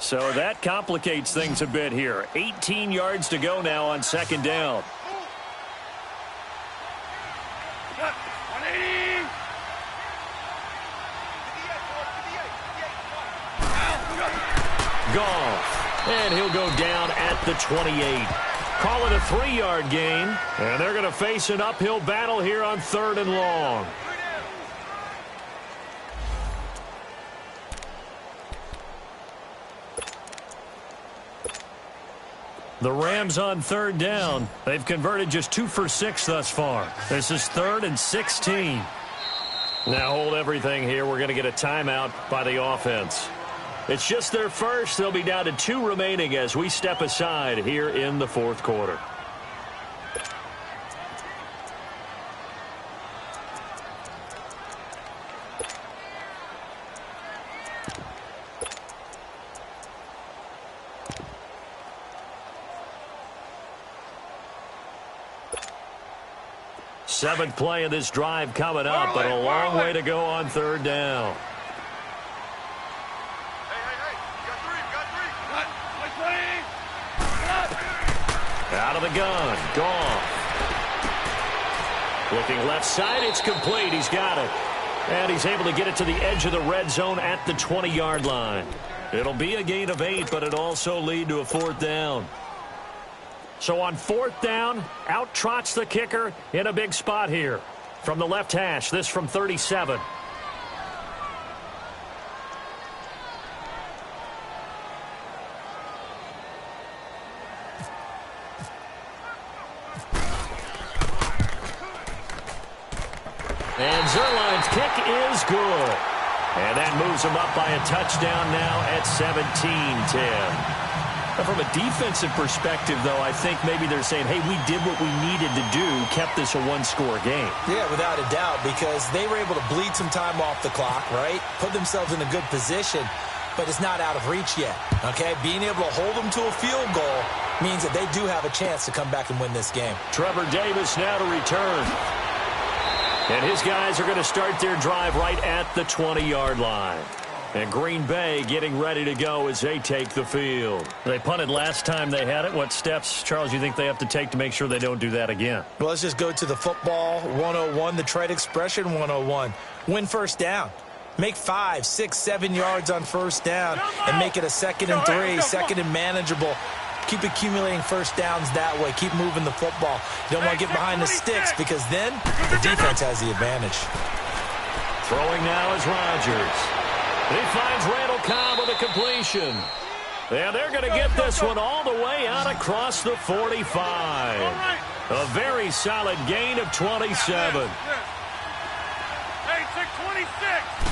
So that complicates things a bit here. 18 yards to go now on 2nd down. Goff. And he'll go down at the 28. Call it a 3-yard gain. And they're going to face an uphill battle here on 3rd and long. The Rams on 3rd down. They've converted just 2 for 6 thus far. This is 3rd and 16. Now hold everything here. We're going to get a timeout by the offense. It's just their first. They'll be down to 2 remaining as we step aside here in the 4th quarter. Seventh play of this drive coming up, but a long way to go on 3rd down. Out of the gun, Goff. Looking left side, it's complete. He's got it. And he's able to get it to the edge of the red zone at the 20-yard line. It'll be a gain of 8, but it'll also lead to a 4th down. So on 4th down, out trots the kicker in a big spot here. From the left hash, this from 37. And Zerline's kick is good. And that moves him up by a touchdown now at 17-10. From a defensive perspective, though, I think maybe they're saying, hey, we did what we needed to do, kept this a one-score game. Yeah, without a doubt, because they were able to bleed some time off the clock, right? Put themselves in a good position, but it's not out of reach yet, okay? Being able to hold them to a field goal means that they do have a chance to come back and win this game. Trevor Davis now to return. And his guys are going to start their drive right at the 20-yard line. And Green Bay getting ready to go as they take the field. They punted last time they had it. What steps, Charles, you think they have to take to make sure they don't do that again? Well, let's just go to the football 101, the trade expression 101. Win first down. Make 5, 6, 7 yards on first down and make it a 2nd and 3, 2nd and manageable. Keep accumulating first downs that way. Keep moving the football. You don't want to get behind the sticks because then the defense has the advantage. Throwing now is Rodgers. He finds Randall Cobb with a completion. And they're going to get this one all the way out across the 45. A very solid gain of 27. Hey, 626.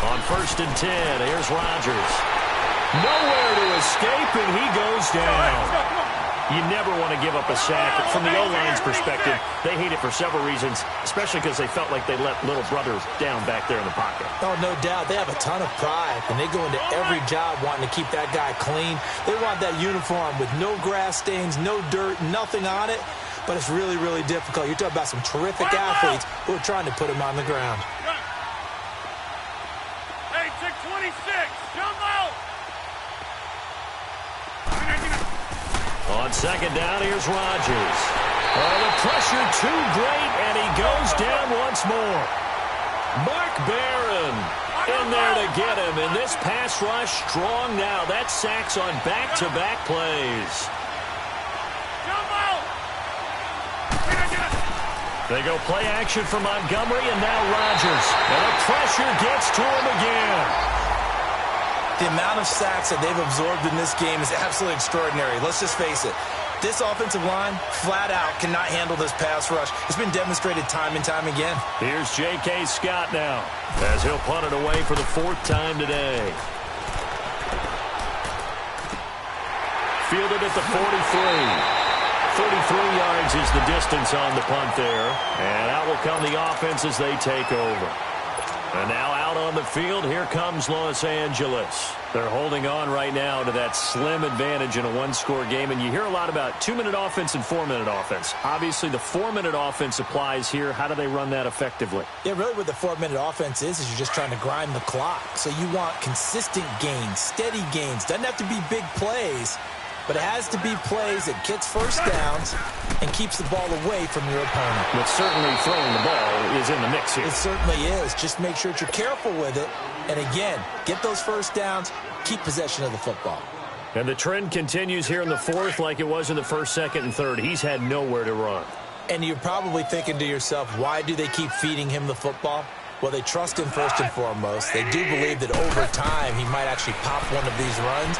On 1st and 10, here's Rodgers. Nowhere to escape, and he goes down. You never want to give up a sack. From the O-line's perspective, they hate it for several reasons, especially because they felt like they let little brother down back there in the pocket. Oh, no doubt. They have a ton of pride, and they go into every job wanting to keep that guy clean. They want that uniform with no grass stains, no dirt, nothing on it, but it's really, really difficult. You're talking about some terrific athletes who are trying to put him on the ground. Hey, 626. Jump out. On 2nd down, here's Rodgers. Oh, the pressure too great, and he goes down once more. Mark Barron in there to get him, and this pass rush strong now. That's sacks on back-to-back plays. Jump out. They go play action for Montgomery, and now Rodgers. And the pressure gets to him again. The amount of sacks that they've absorbed in this game is absolutely extraordinary. Let's just face it. This offensive line, flat out, cannot handle this pass rush. It's been demonstrated time and time again. Here's J.K. Scott now, as he'll punt it away for the 4th time today. Fielded at the 43. 33 yards is the distance on the punt there. And out will come the offense as they take over. And now out on the field, here comes Los Angeles. They're holding on right now to that slim advantage in a one-score game. And you hear a lot about 2-minute offense and 4-minute offense. Obviously, the 4-minute offense applies here. How do they run that effectively? Yeah, really what the 4-minute offense is you're just trying to grind the clock. So you want consistent gains, steady gains. Doesn't have to be big plays, but it has to be plays that gets first downs and keeps the ball away from your opponent. But certainly throwing the ball is in the mix here. It certainly is. Just make sure that you're careful with it. And again, get those first downs, keep possession of the football. And the trend continues here in the 4th like it was in the 1st, 2nd, and 3rd. He's had nowhere to run. And you're probably thinking to yourself, why do they keep feeding him the football? Well, they trust him first and foremost. They do believe that over time he might actually pop one of these runs.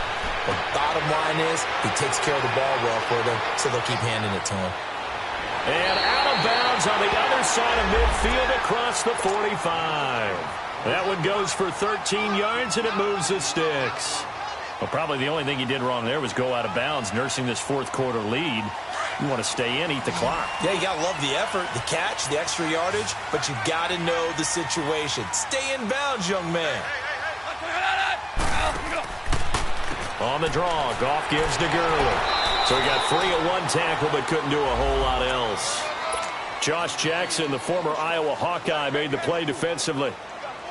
The bottom line is he takes care of the ball well for them, so they'll keep handing it to him. And out of bounds on the other side of midfield across the 45. That one goes for 13 yards, and it moves the sticks. Well, probably the only thing he did wrong there was go out of bounds, nursing this 4th quarter lead. You want to stay in, eat the clock. Yeah, you got to love the effort, the catch, the extra yardage, but you got to know the situation. Stay in bounds, young man. On the draw, Goff gives to Gurley. So he got free at one tackle, but couldn't do a whole lot else. Josh Jackson, the former Iowa Hawkeye, made the play defensively.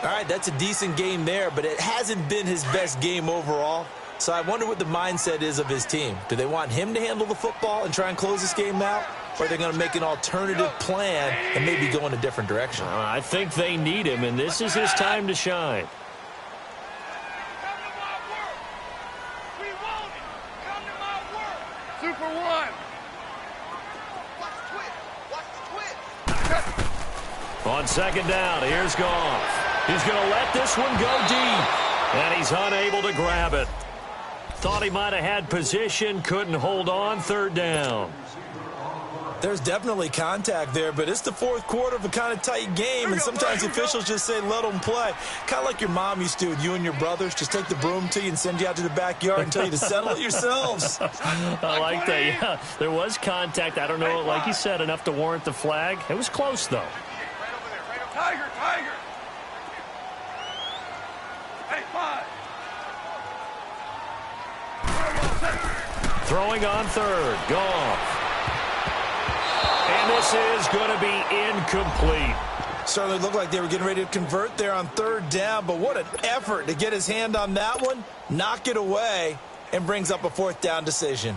All right, that's a decent game there, but it hasn't been his best game overall. So I wonder what the mindset is of his team. Do they want him to handle the football and try and close this game out? Or are they going to make an alternative plan and maybe go in a different direction? I think they need him, and this is his time to shine. Super one. On 2nd down, here's Goff. He's going to let this one go deep, and he's unable to grab it. Thought he might have had position, couldn't hold on, 3rd down. There's definitely contact there, but it's the fourth quarter of a kind of tight game, and sometimes officials just say let them play. Kind of like your mom used to with you and your brothers. Just take the broom to you and send you out to the backyard and tell you to settle it yourselves. I like that, yeah. There was contact. I don't know, like you said, enough to warrant the flag. It was close, though. Tiger, Tiger. Hey, 5. Throwing on third. Goff. And this is going to be incomplete. Certainly looked like they were getting ready to convert there on third down, but what an effort to get his hand on that one, knock it away, and brings up a fourth down decision.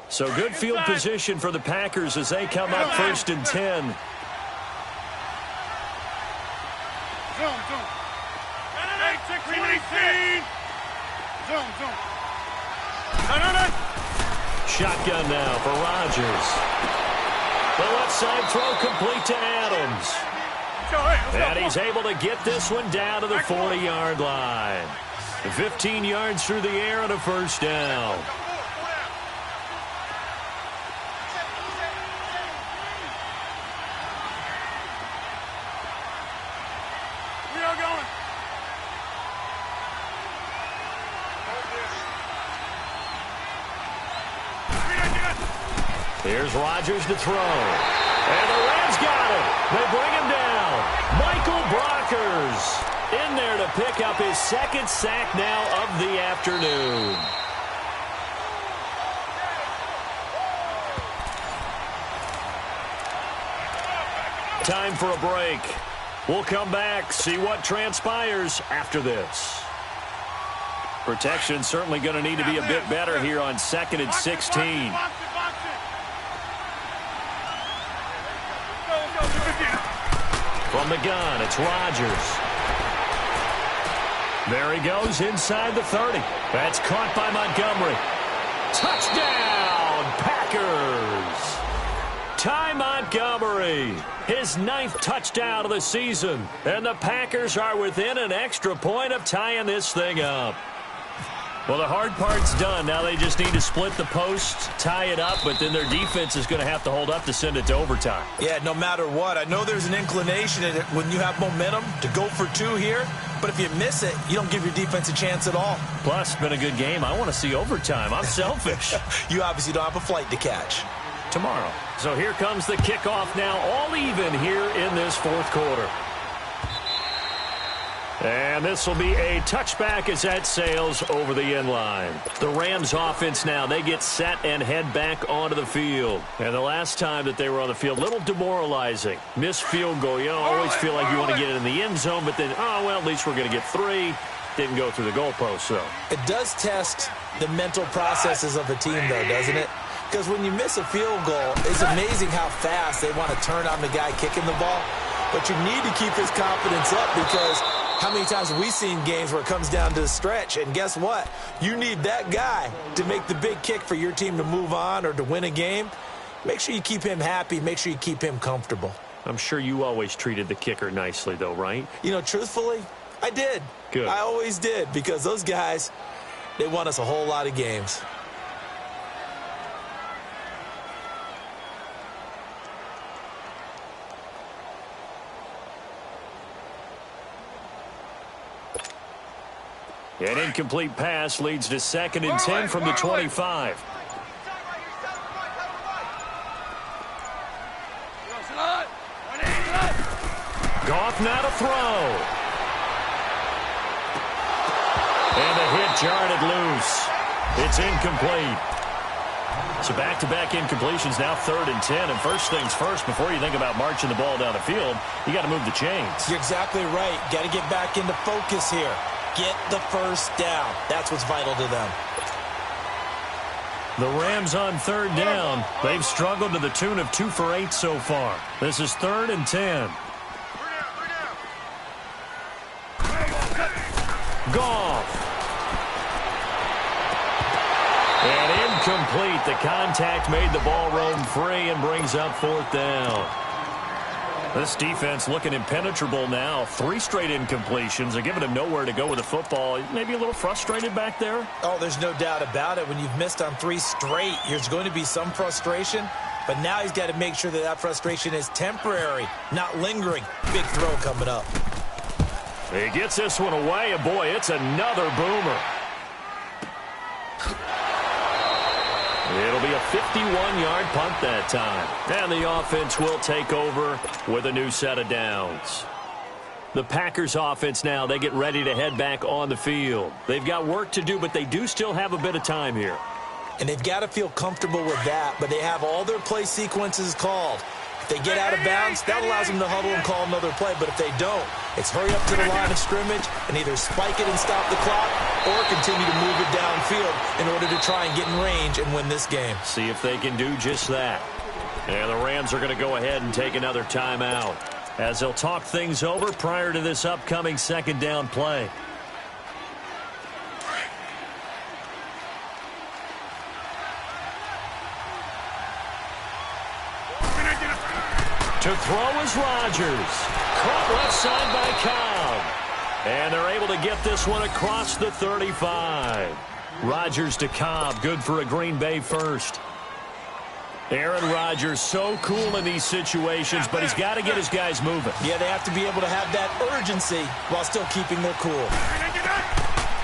So good field position for the Packers as they come up 1st and 10. Zoom, zoom. 8-6-26. Zoom, zoom. No. Shotgun now for Rodgers. The left side throw complete to Adams. And he's able to get this one down to the 40-yard line. 15 yards through the air and a first down. Here's Rodgers to throw. And the Rams got him. They bring him down. Michael Brockers in there to pick up his second sack now of the afternoon. Time for a break. We'll come back, see what transpires after this. Protection certainly going to need to be a bit better here on 2nd and 16. From the gun, it's Rodgers. There he goes inside the 30. That's caught by Montgomery. Touchdown, Packers! Ty Montgomery, his 9th touchdown of the season. And the Packers are within an extra point of tying this thing up. Well, the hard part's done. Now they just need to split the post, tie it up, but then their defense is going to have to hold up to send it to overtime. Yeah, no matter what. I know there's an inclination in it when you have momentum to go for 2 here, but if you miss it, you don't give your defense a chance at all. Plus, it's been a good game. I want to see overtime. I'm selfish. You obviously don't have a flight to catch. Tomorrow. So here comes the kickoff now, all even here in this 4th quarter. And this will be a touchback as that sails over the end line. The Rams offense now, they get set and head back onto the field. And the last time that they were on the field, a little demoralizing. Missed field goal. You know, always feel like you want to get it in the end zone, but then, oh, well, at least we're going to get 3. Didn't go through the goalpost, though. It does test the mental processes of a team, though, doesn't it? Because when you miss a field goal, it's amazing how fast they want to turn on the guy kicking the ball. But you need to keep his confidence up because how many times have we seen games where it comes down to the stretch? And guess what? You need that guy to make the big kick for your team to move on or to win a game. Make sure you keep him happy. Make sure you keep him comfortable. I'm sure you always treated the kicker nicely, though, right? You know, truthfully, I did. Good. I always did because those guys, they won us a whole lot of games. An incomplete pass leads to 2nd and 10 from the 25. Goff now to throw. And the hit jarred it loose. It's incomplete. So back-to-back incompletions, now 3rd and 10. And first things first, before you think about marching the ball down the field, you got to move the chains. You're exactly right. Got to get back into focus here. Get the first down. That's what's vital to them. The Rams on 3rd down. They've struggled to the tune of 2 for 8 so far. This is 3rd and 10. Goff. And incomplete. The contact made the ball roam free and brings up 4th down. This defense looking impenetrable now. 3 straight incompletions. They're giving him nowhere to go with the football. Maybe a little frustrated back there? Oh, there's no doubt about it. When you've missed on 3 straight, there's going to be some frustration. But now he's got to make sure that that frustration is temporary, not lingering. Big throw coming up. He gets this one away, and boy, it's another boomer. It'll be a 51-yard punt that time. And the offense will take over with a new set of downs. The Packers offense now, they get ready to head back on the field. They've got work to do, but they do still have a bit of time here. And they've got to feel comfortable with that, but they have all their play sequences called. If they get out of bounds, that allows them to huddle and call another play. But if they don't, it's hurry up to the line of scrimmage and either spike it and stop the clock or continue to move it downfield in order to try and get in range and win this game. See if they can do just that. And the Rams are going to go ahead and take another timeout as they'll talk things over prior to this upcoming 2nd down play. To throw is Rodgers. Caught left side by Cobb. And they're able to get this one across the 35. Rodgers to Cobb. Good for a Green Bay first. Aaron Rodgers so cool in these situations, but he's got to get his guys moving. Yeah, they have to be able to have that urgency while still keeping their cool.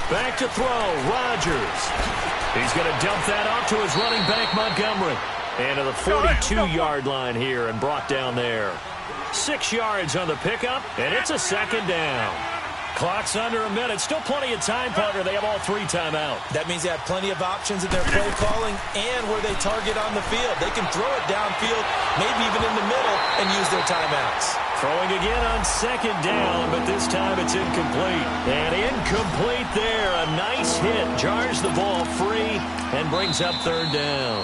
Back to throw. Rodgers. He's going to dump that off to his running back, Montgomery. And to the 42-yard line here and brought down there. 6 yards on the pickup, and it's a 2nd down. Clock's under a minute. Still plenty of time, partner. They have all 3 timeout. That means they have plenty of options in their play calling and where they target on the field. They can throw it downfield, maybe even in the middle, and use their timeouts. Throwing again on 2nd down, but this time it's incomplete. And incomplete there. A nice hit. Jars the ball free and brings up 3rd down.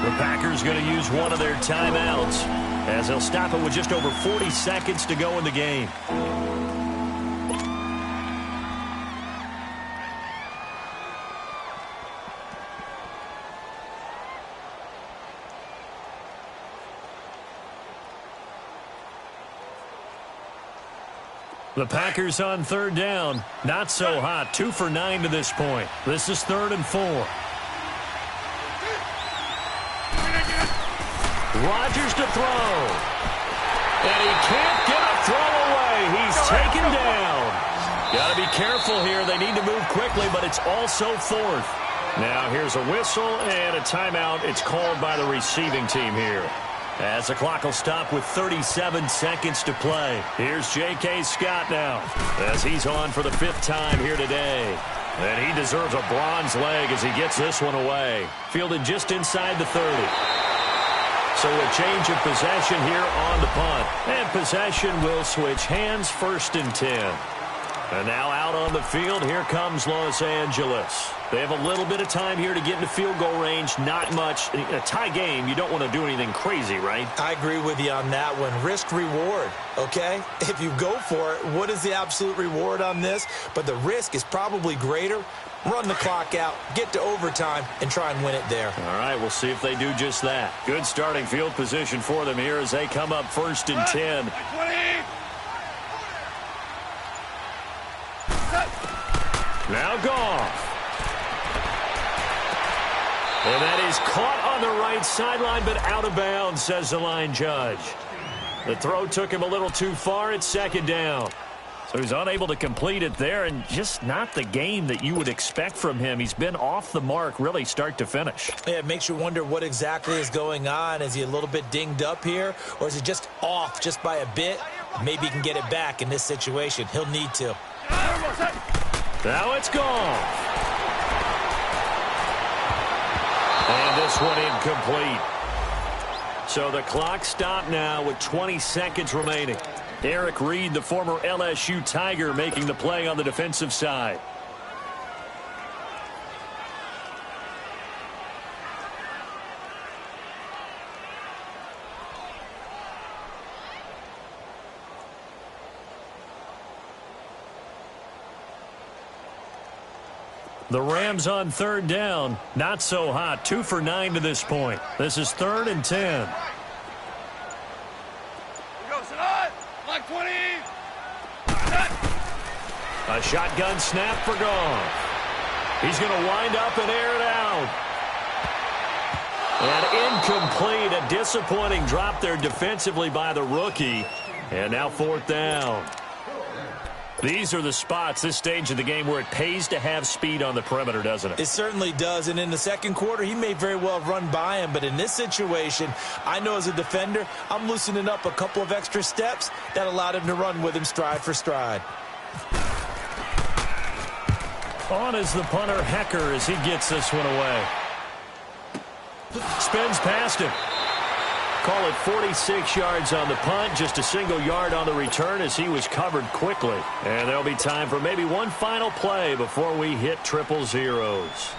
The Packers going to use one of their timeouts as they'll stop it with just over 40 seconds to go in the game. The Packers on 3rd down. Not so hot. 2 for 9 to this point. This is 3rd and 4. Rodgers to throw. And he can't get a throw away. He's taken down. Got to be careful here. They need to move quickly, but it's also 4th. Now here's a whistle and a timeout. It's called by the receiving team here. As the clock will stop with 37 seconds to play. Here's J.K. Scott now as he's on for the 5th time here today. And he deserves a bronze leg as he gets this one away. Fielded just inside the 30. So a change of possession here on the punt. And possession will switch hands, 1st and 10. And now out on the field, here comes Los Angeles. They have a little bit of time here to get into field goal range. Not much. A tie game, you don't want to do anything crazy, right? I agree with you on that one. Risk-reward, okay? If you go for it, what is the absolute reward on this? But the risk is probably greater. Run the clock out, get to overtime, and try and win it there. All right, we'll see if they do just that. Good starting field position for them here as they come up 1st and 10. Now Goff. And that is caught on the right sideline, but out of bounds, says the line judge. The throw took him a little too far. It's 2nd down. So he's unable to complete it there, and just not the game that you would expect from him. He's been off the mark, really, start to finish. Yeah, it makes you wonder what exactly is going on. Is he a little bit dinged up here, or is he just off just by a bit? Maybe he can get it back in this situation. He'll need to. Now it's gone. And this one incomplete. So the clock stopped now with 20 seconds remaining. Eric Reed, the former LSU Tiger, making the play on the defensive side. The Rams on third down. Not so hot. 2 for 9 to this point. This is 3rd and 10. Here we go, Sinai. Black 20. A shotgun snap for Goff. He's going to wind up and air it out. And incomplete. A disappointing drop there defensively by the rookie. And now 4th down. These are the spots, this stage of the game, where it pays to have speed on the perimeter, doesn't it? It certainly does, and in the second quarter, he may very well run by him, but in this situation, I know as a defender, I'm loosening up a couple of extra steps that allowed him to run with him stride for stride. On is the punter, Hecker, as he gets this one away. Spins past him. Call it 46 yards on the punt, just a single yard on the return as he was covered quickly. And there'll be time for maybe one final play before we hit triple zeros.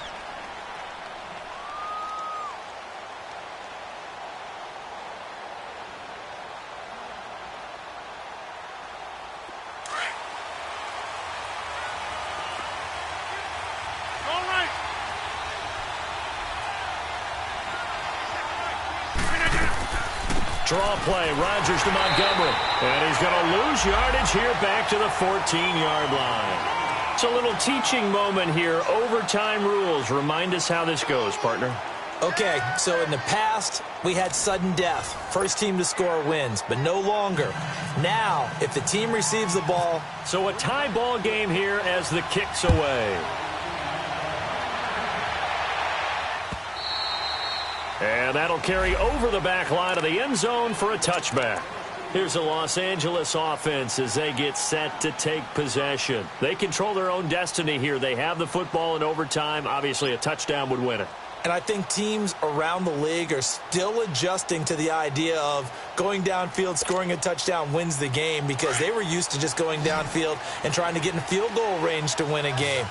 Draw play, Rodgers to Montgomery. And he's going to lose yardage here back to the 14-yard line. It's a little teaching moment here. Overtime rules. Remind us how this goes, partner. Okay, so in the past, we had sudden death. First team to score wins, but no longer. Now, if the team receives the ball. So a tie ball game here as the kick's away. And that'll carry over the back line of the end zone for a touchback. Here's the Los Angeles offense as they get set to take possession. They control their own destiny here. They have the football in overtime. Obviously, a touchdown would win it. And I think teams around the league are still adjusting to the idea of going downfield, scoring a touchdown wins the game, because they were used to just going downfield and trying to get in field goal range to win a game.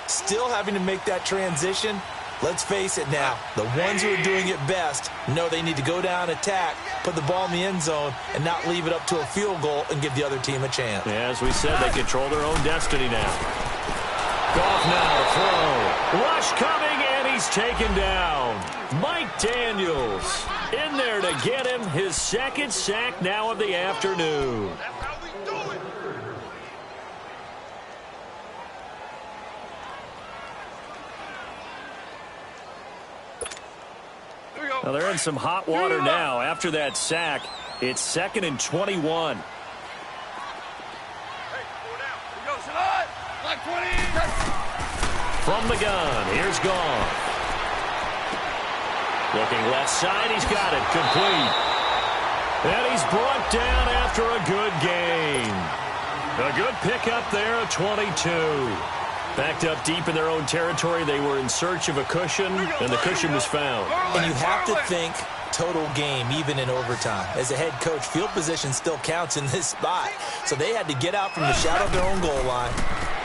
Still having to make that transition. Let's face it now, the ones who are doing it best know they need to go down, attack, put the ball in the end zone, and not leave it up to a field goal and give the other team a chance. Yeah, as we said, they control their own destiny now. Goff now to throw. Rush coming, and he's taken down. Mike Daniels in there to get him his second sack now of the afternoon. Now they're in some hot water now. After that sack, it's 2nd and 21. From the gun, here's Goff. Looking left side, he's got it, complete. And he's brought down after a good gain. A good pickup there, a 22. Backed up deep in their own territory. They were in search of a cushion, and the cushion was found. And you have to think total game, even in overtime. As a head coach, field position still counts in this spot. So they had to get out from the shadow of their own goal line,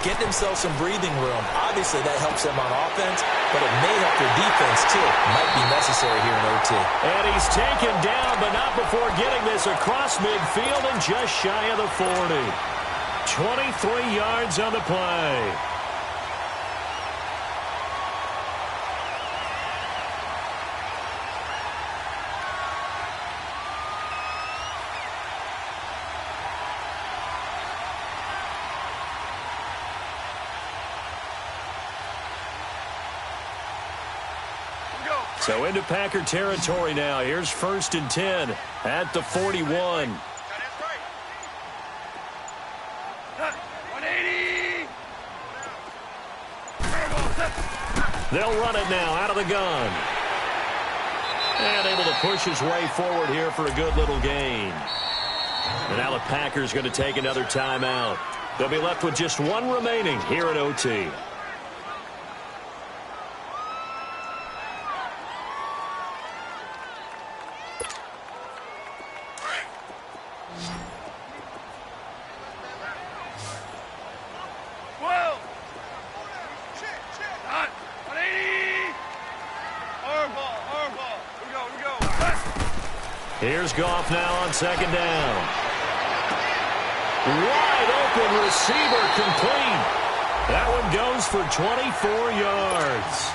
get themselves some breathing room. Obviously, that helps them on offense, but it may help their defense, too. Might be necessary here in OT. And he's taken down, but not before getting this across midfield and just shy of the 40. 23 yards on the play. So into Packer territory now. Here's 1st and 10 at the 41. 180. They'll run it now out of the gun. And able to push his way forward here for a good little gain. And now the Packers going to take another timeout. They'll be left with just one remaining here in OT. Here's Goff now on second down. Wide open receiver complete. That one goes for 24 yards.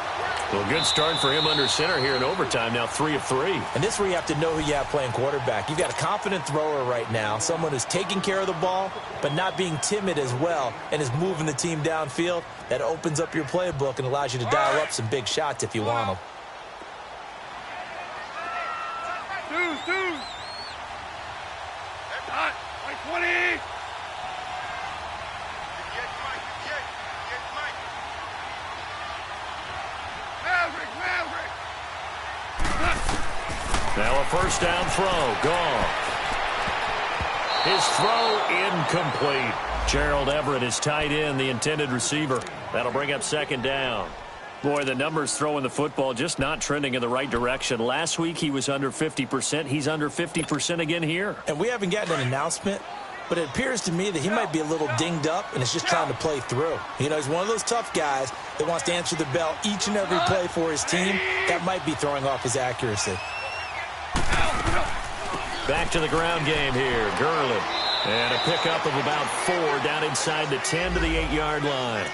Well, good start for him under center here in overtime. Now 3 of 3. And this is where you have to know who you have playing quarterback. You've got a confident thrower right now, someone who's taking care of the ball, but not being timid as well, and is moving the team downfield. That opens up your playbook and allows you to dial up some big shots if you want them. Now a first down throw. Goff. His throw incomplete. Gerald Everett is tight end, the intended receiver. That'll bring up second down. Boy, the numbers throwing the football just not trending in the right direction. Last week he was under 50%. He's under 50% again here. And we haven't gotten an announcement, but it appears to me that he might be a little dinged up and is just trying to play through. You know, he's one of those tough guys that wants to answer the bell each and every play for his team. That might be throwing off his accuracy. Back to the ground game here. Gurley. And a pickup of about 4 down inside the 10 to the 8-yard line.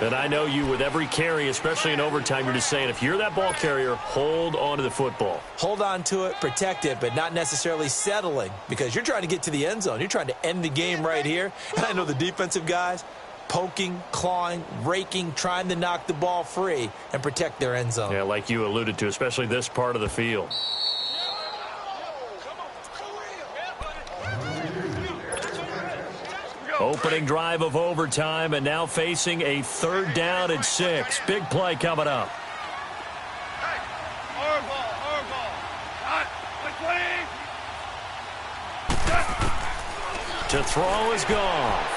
And I know you with every carry, especially in overtime, you're just saying if you're that ball carrier, hold on to the football. Hold on to it, protect it, but not necessarily settling because you're trying to get to the end zone. You're trying to end the game right here. And I know the defensive guys poking, clawing, raking, trying to knock the ball free and protect their end zone. Yeah, like you alluded to, especially this part of the field. Opening drive of overtime, and now facing a 3rd down and 6. Big play coming up. To throw is Goff.